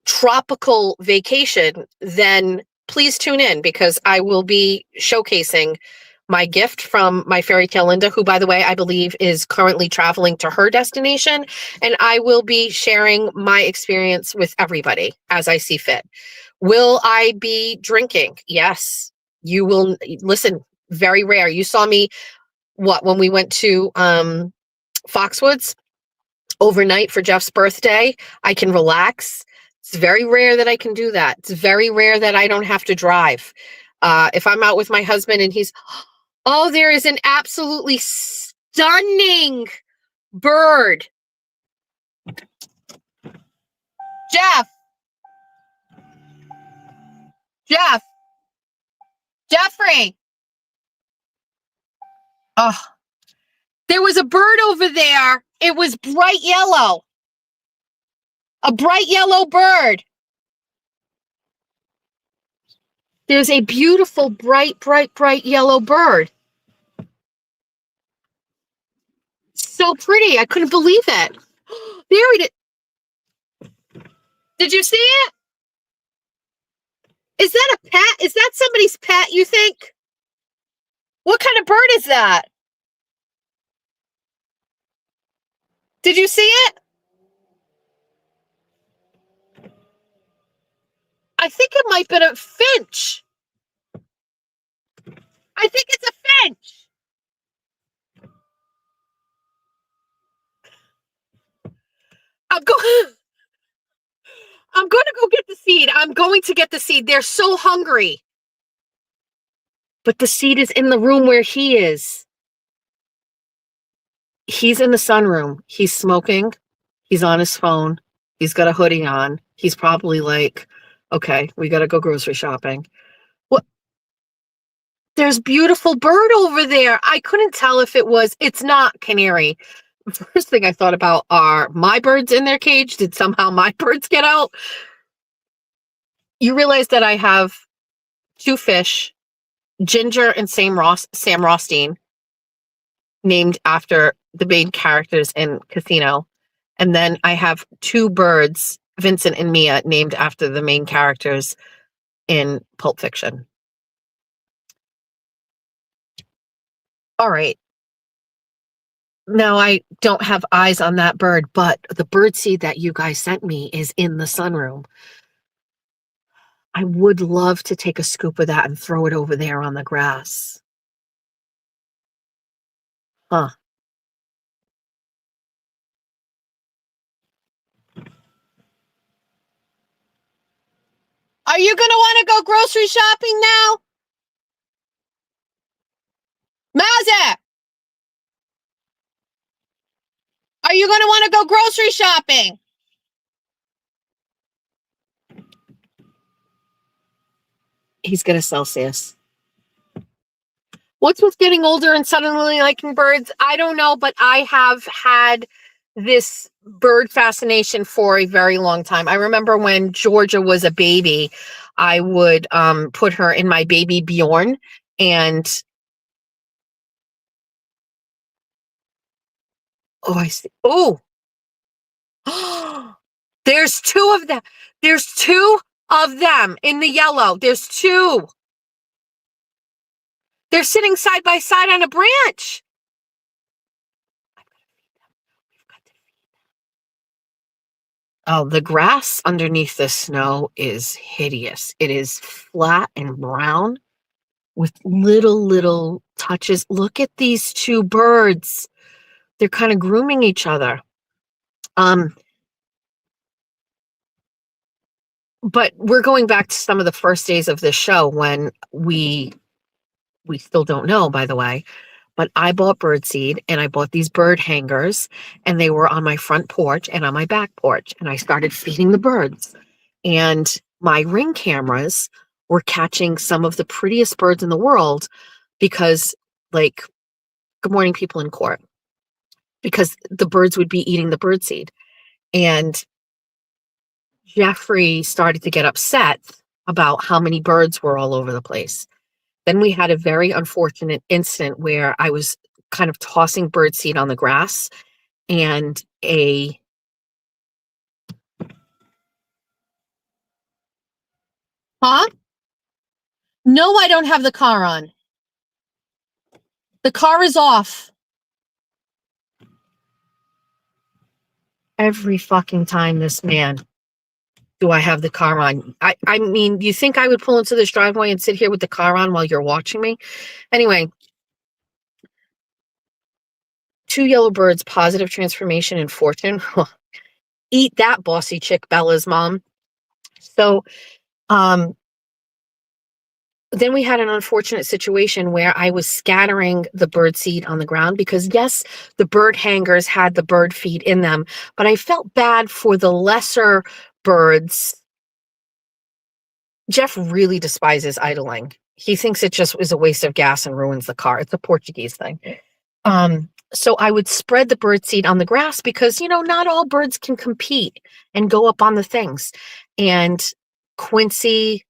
tropical vacation, then please tune in because I will be showcasing my gift from my fairy tale Linda, who, by the way, I believe is currently traveling to her destination. And I will be sharing my experience with everybody as I see fit. Will I be drinking? Yes, you will. Listen, very rare. You saw me, when we went to Foxwoods overnight for Jeff's birthday. I can relax. It's very rare that I can do that. It's very rare that I don't have to drive. If I'm out with my husband and he's, oh, there is an absolutely stunning bird. Jeff. Jeffrey. Oh, there was a bird over there. It was bright yellow. A bright yellow bird. There's a beautiful, bright yellow bird. So pretty. I couldn't believe it. There it is. Did you see it? Is that a pet? Is that somebody's pet, you think? What kind of bird is that? Did you see it? I think it might have been a finch. I think it's a finch. I'm going. I'm going to go get the seed. I'm going to get the seed. They're so hungry. But the seed is in the room where he is. He's in the sunroom. He's smoking. He's on his phone. He's got a hoodie on. He's probably like, okay, we got to go grocery shopping. What? There's beautiful bird over there. I couldn't tell if it's not canary. First thing I thought about are my birds in their cage. Did somehow my birds get out? You realize that I have 2 fish, Ginger and Sam Rothstein, named after the main characters in Casino. And then I have 2 birds, Vincent and Mia, named after the main characters in Pulp Fiction. All right. Now, I don't have eyes on that bird, but the bird seed that you guys sent me is in the sunroom. I would love to take a scoop of that and throw it over there on the grass. Huh. Are you going to want to go grocery shopping now? Mazza! Are you going to want to go grocery shopping? He's going to Celsius. What's with getting older and suddenly liking birds? I don't know, but I have had this bird fascination for a very long time. I remember when Georgia was a baby, I would put her in my baby Bjorn, and I see. Oh, there's 2 of them. There's 2 of them in the yellow. There's 2. They're sitting side by side on a branch. Oh, the grass underneath the snow is hideous. It is flat and brown with little touches. Look at these 2 birds. They're kind of grooming each other. But we're going back to some of the first days of this show when we still don't know, by the way, but I bought birdseed and I bought these bird hangers, and they were on my front porch and on my back porch, and I started feeding the birds, and my Ring cameras were catching some of the prettiest birds in the world because, like, good morning, people in court, because the birds would be eating the birdseed. And Jeffrey started to get upset about how many birds were all over the place. Then we had a very unfortunate incident where I was kind of tossing birdseed on the grass, and Huh? No, I don't have the car on. The car is off. Every fucking time this man, do I have the car on? I mean, you think I would pull into this driveway and sit here with the car on while you're watching me? Anyway, 2 yellow birds, positive transformation and fortune. Eat that, bossy chick, Bella's mom. So, then we had an unfortunate situation where I was scattering the bird seed on the ground because, yes, the bird hangers had the bird feed in them, but I felt bad for the lesser birds. Jeff really despises idling. He thinks it just is a waste of gas and ruins the car. It's a Portuguese thing. So I would spread the bird seed on the grass because, not all birds can compete and go up on the things. And Quincy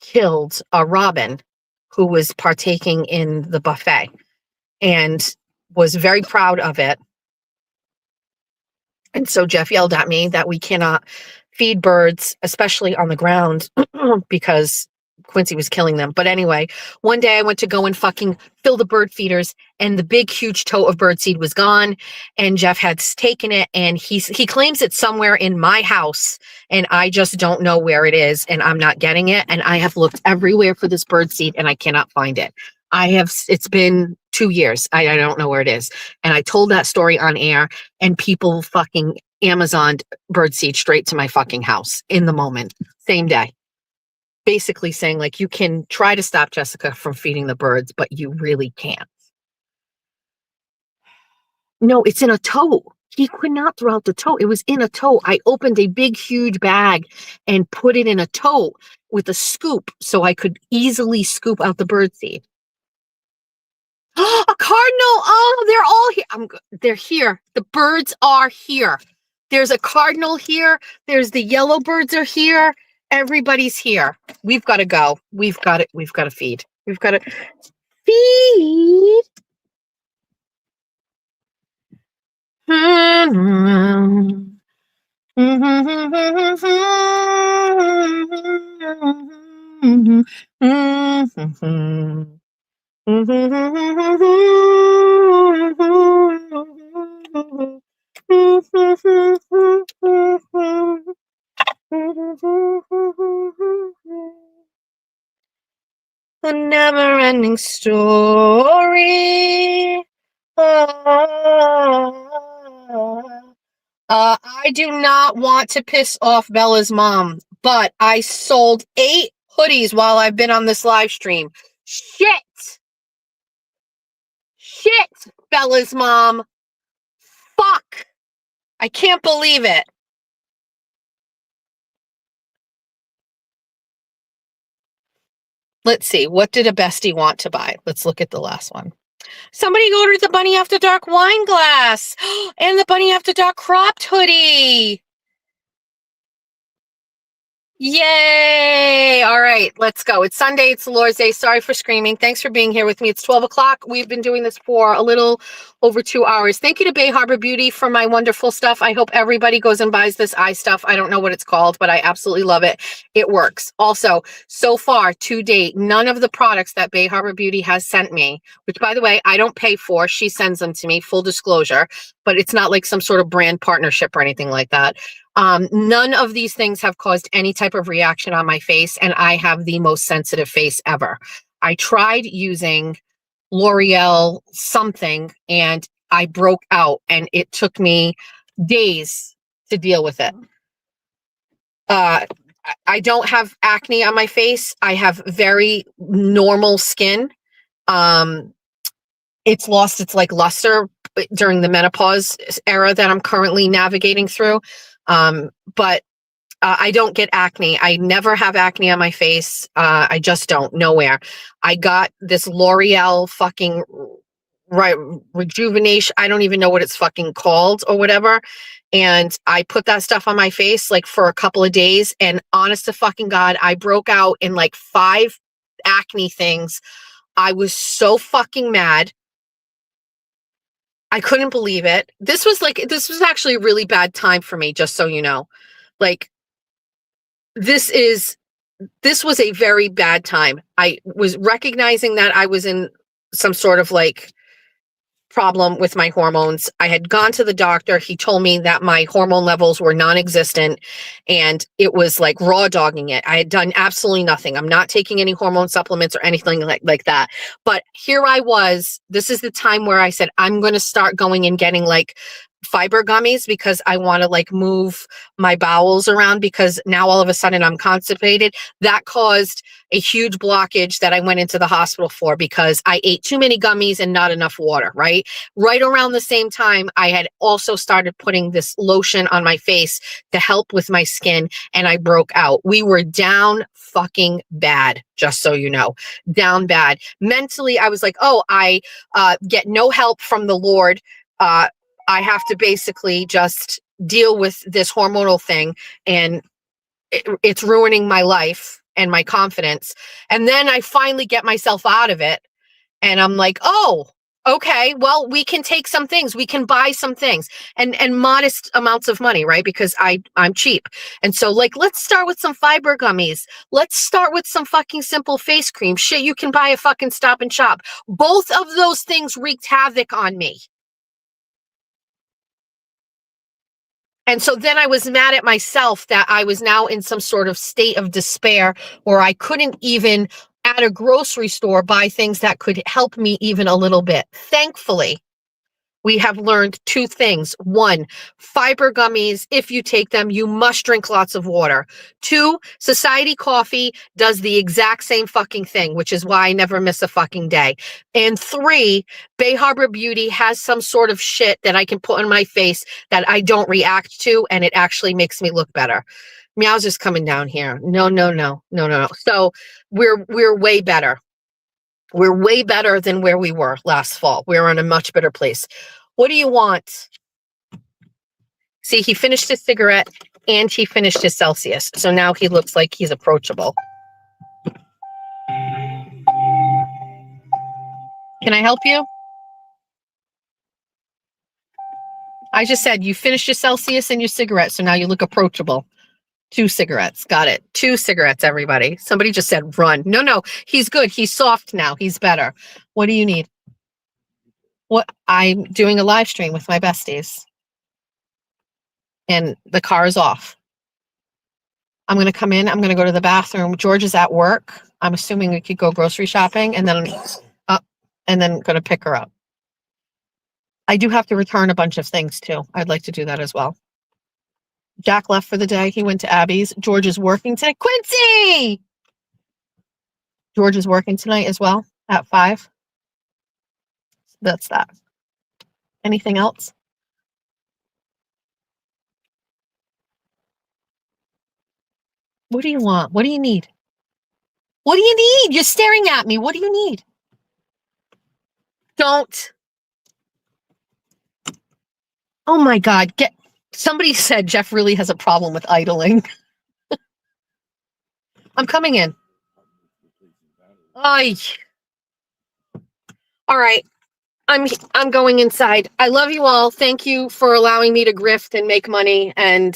killed a robin who was partaking in the buffet and was very proud of it. And so Jeff yelled at me that we cannot feed birds, especially on the ground, because Quincy was killing them. But anyway, one day I went to go and fucking fill the bird feeders, and the big, huge tote of birdseed was gone. And Jeff had taken it, and he claims it's somewhere in my house, and I just don't know where it is, and I'm not getting it. And I have looked everywhere for this birdseed, and I cannot find it. It's been 2 years. I don't know where it is. And I told that story on air, and people fucking Amazoned birdseed straight to my fucking house in the moment, same day. Basically saying, like, you can try to stop Jessica from feeding the birds, but you really can't. No, it's in a tote. He could not throw out the tote. It was in a tote. I opened a big, huge bag and put it in a tote with a scoop so I could easily scoop out the birdseed. A cardinal. Oh, they're all here. They're here. The birds are here. There's a cardinal here. There's the yellow birds are here. Everybody's here. We've got to go. We've got to feed. We've got to feed. A never-ending story. I do not want to piss off Bella's mom, but I sold 8 hoodies while I've been on this live stream. Shit, Bella's mom. Fuck. I can't believe it. Let's see. What did a bestie want to buy? Let's look at the last one. Somebody ordered the Bunny After Dark wine glass and the Bunny After Dark cropped hoodie. Yay! All right, let's go. It's Sunday. It's the Lord's Day. Sorry for screaming. Thanks for being here with me. It's 12 o'clock. We've been doing this for a little over 2 hours. Thank you to Bay Harbor Beauty for my wonderful stuff. I hope everybody goes and buys this eye stuff. I don't know what it's called, but I absolutely love it. It works. Also, so far to date, none of the products that Bay Harbor Beauty has sent me, which by the way, I don't pay for. She sends them to me, full disclosure, but it's not like some sort of brand partnership or anything like that. None of these things have caused any type of reaction on my face, and I have the most sensitive face ever. I tried using L'Oreal something, and I broke out, and it took me days to deal with it. I don't have acne on my face. I have very normal skin. It's lost its like luster during the menopause era that I'm currently navigating through. But I don't get acne. I never have acne on my face. I just don't, nowhere. I got this L'Oreal fucking rejuvenation. I don't even know what it's fucking called or whatever. And I put that stuff on my face like for a couple of days. And honest to fucking God, I broke out in like 5 acne things. I was so fucking mad. I couldn't believe it. This was actually a really bad time for me, just so you know. Like, this was a very bad time. I was recognizing that I was in some sort of like problem with my hormones. I had gone to the doctor. He told me that my hormone levels were non-existent, and it was like raw dogging it. I had done absolutely nothing. I'm not taking any hormone supplements or anything like that. But here I was. This is the time where I said, I'm going to start going and getting like fiber gummies because I want to like move my bowels around, because now all of a sudden I'm constipated. That caused a huge blockage that I went into the hospital for because I ate too many gummies and not enough water, right? Right around the same time, I had also started putting this lotion on my face to help with my skin, and I broke out. We were down fucking bad, just so you know. Down bad. Mentally, I was like, oh, I get no help from the Lord. I have to basically just deal with this hormonal thing, and it's ruining my life and my confidence. And then I finally get myself out of it, and I'm like, oh, okay, well, we can take some things, we can buy some things, and modest amounts of money, right? Because I'm cheap. And so like, let's start with some fiber gummies. Let's start with some fucking simple face cream. Shit, you can buy a fucking Stop and Shop. Both of those things wreaked havoc on me. And so then I was mad at myself that I was now in some sort of state of despair where I couldn't even at a grocery store buy things that could help me even a little bit. Thankfully, we have learned 2 things. 1, fiber gummies, if you take them, you must drink lots of water. 2, Society Coffee does the exact same fucking thing, which is why I never miss a fucking day. And 3, Bay Harbor Beauty has some sort of shit that I can put on my face that I don't react to, and it actually makes me look better. Meow's just coming down here. No. So we're way better. We're way better than where we were last fall. We're in a much better place. What do you want? See, he finished his cigarette and he finished his Celsius. So now he looks like he's approachable. Can I help you? I just said you finished your Celsius and your cigarette. So now you look approachable. 2 cigarettes. Got it. 2 cigarettes, everybody. Somebody just said run. No, he's good. He's soft now. He's better. What do you need? What? I'm doing a live stream with my besties. And the car is off. I'm going to come in. I'm going to go to the bathroom. George is at work. I'm assuming we could go grocery shopping and then up and then going to pick her up. I do have to return a bunch of things too. I'd like to do that as well. Jack left for the day. He went to Abby's. George is working today. Quincy! George is working tonight as well at 5. That's that. Anything else? What do you want? What do you need? What do you need? You're staring at me. What do you need? Don't. Oh my God. Somebody said Jeff really has a problem with idling. I'm coming in. Ay. All right. I'm going inside. I love you all. Thank you for allowing me to grift and make money and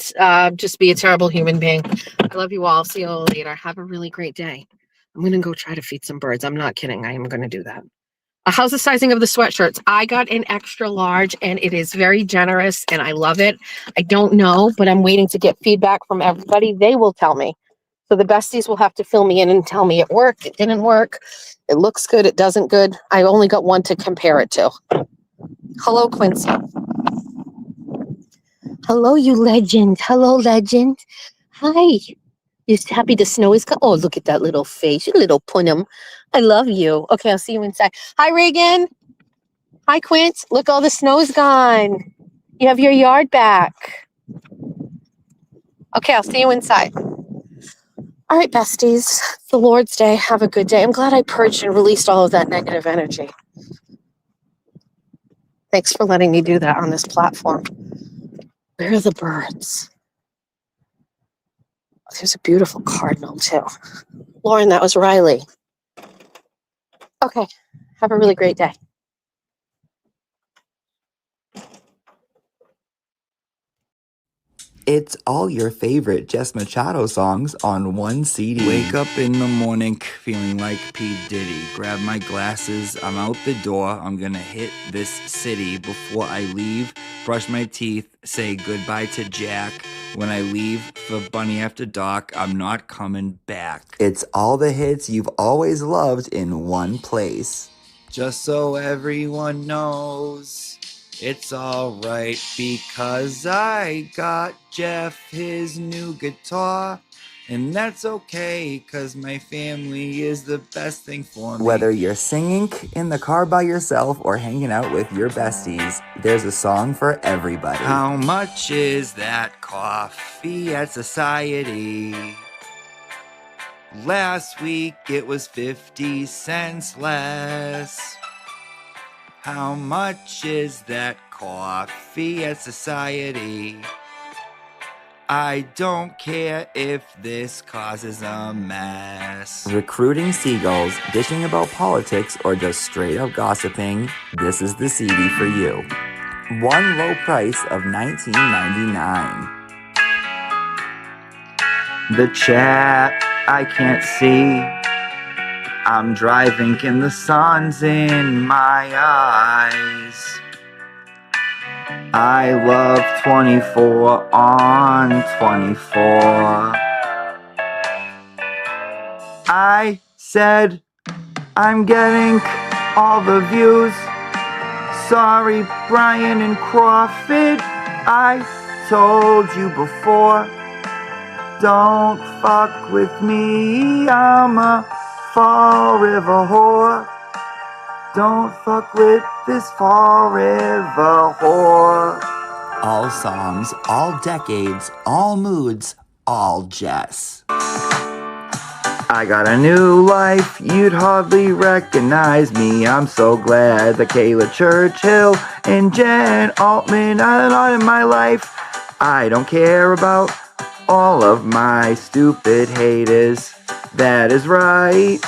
just be a terrible human being. I love you all. See you all later. Have a really great day. I'm going to go try to feed some birds. I'm not kidding. I am going to do that. How's the sizing of the sweatshirts? I got an extra large and it is very generous and I love it. I don't know, but I'm waiting to get feedback from everybody. They will tell me. So the besties will have to fill me in and tell me it worked, it didn't work, it looks good, it doesn't good. I only got one to compare it to. Hello, Quincy. Hello, you legend. Hello, legend. Hi. You happy the snow is coming? Oh, look at that little face. You little punum. I love you. Okay, I'll see you inside. Hi, Reagan. Hi, Quint. Look, all the snow's gone. You have your yard back. Okay, I'll see you inside. All right, besties. It's the Lord's Day. Have a good day. I'm glad I purged and released all of that negative energy. Thanks for letting me do that on this platform. Where are the birds? There's a beautiful cardinal, too. Lauren, that was Riley. Okay. Have a really great day. It's all your favorite Jess Machado songs on one CD. Wake up in the morning feeling like P. Diddy. Grab my glasses, I'm out the door. I'm gonna hit this city. Before I leave, brush my teeth, say goodbye to Jack. When I leave for Bunny After Dark, I'm not coming back. It's all the hits you've always loved in one place. Just so everyone knows, it's alright because I got Jeff his new guitar. And that's okay, cause my family is the best thing for me. Whether you're singing in the car by yourself or hanging out with your besties, there's a song for everybody. How much is that coffee at Society? Last week it was 50 cents less. How much is that coffee at Society? I don't care if this causes a mess. Recruiting seagulls, dishing about politics, or just straight up gossiping, this is the CD for you. One low price of $19.99. The chat I can't see. I'm driving and the sun's in my eyes. I love 24 on 24. I said I'm getting all the views. Sorry, Brian and Crawford, I told you before. Don't fuck with me, I'm a Fall River whore. Don't fuck with this Fall River whore. All songs, all decades, all moods, all Jess. I got a new life, you'd hardly recognize me. I'm so glad that Kayla Churchill and Jen Altman are not in my life. I don't care about all of my stupid haters. That is right.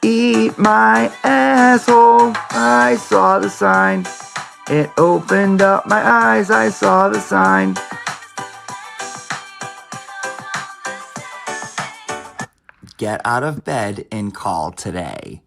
Eat my asshole. I saw the sign. It opened up my eyes. I saw the sign. Get out of bed and call today.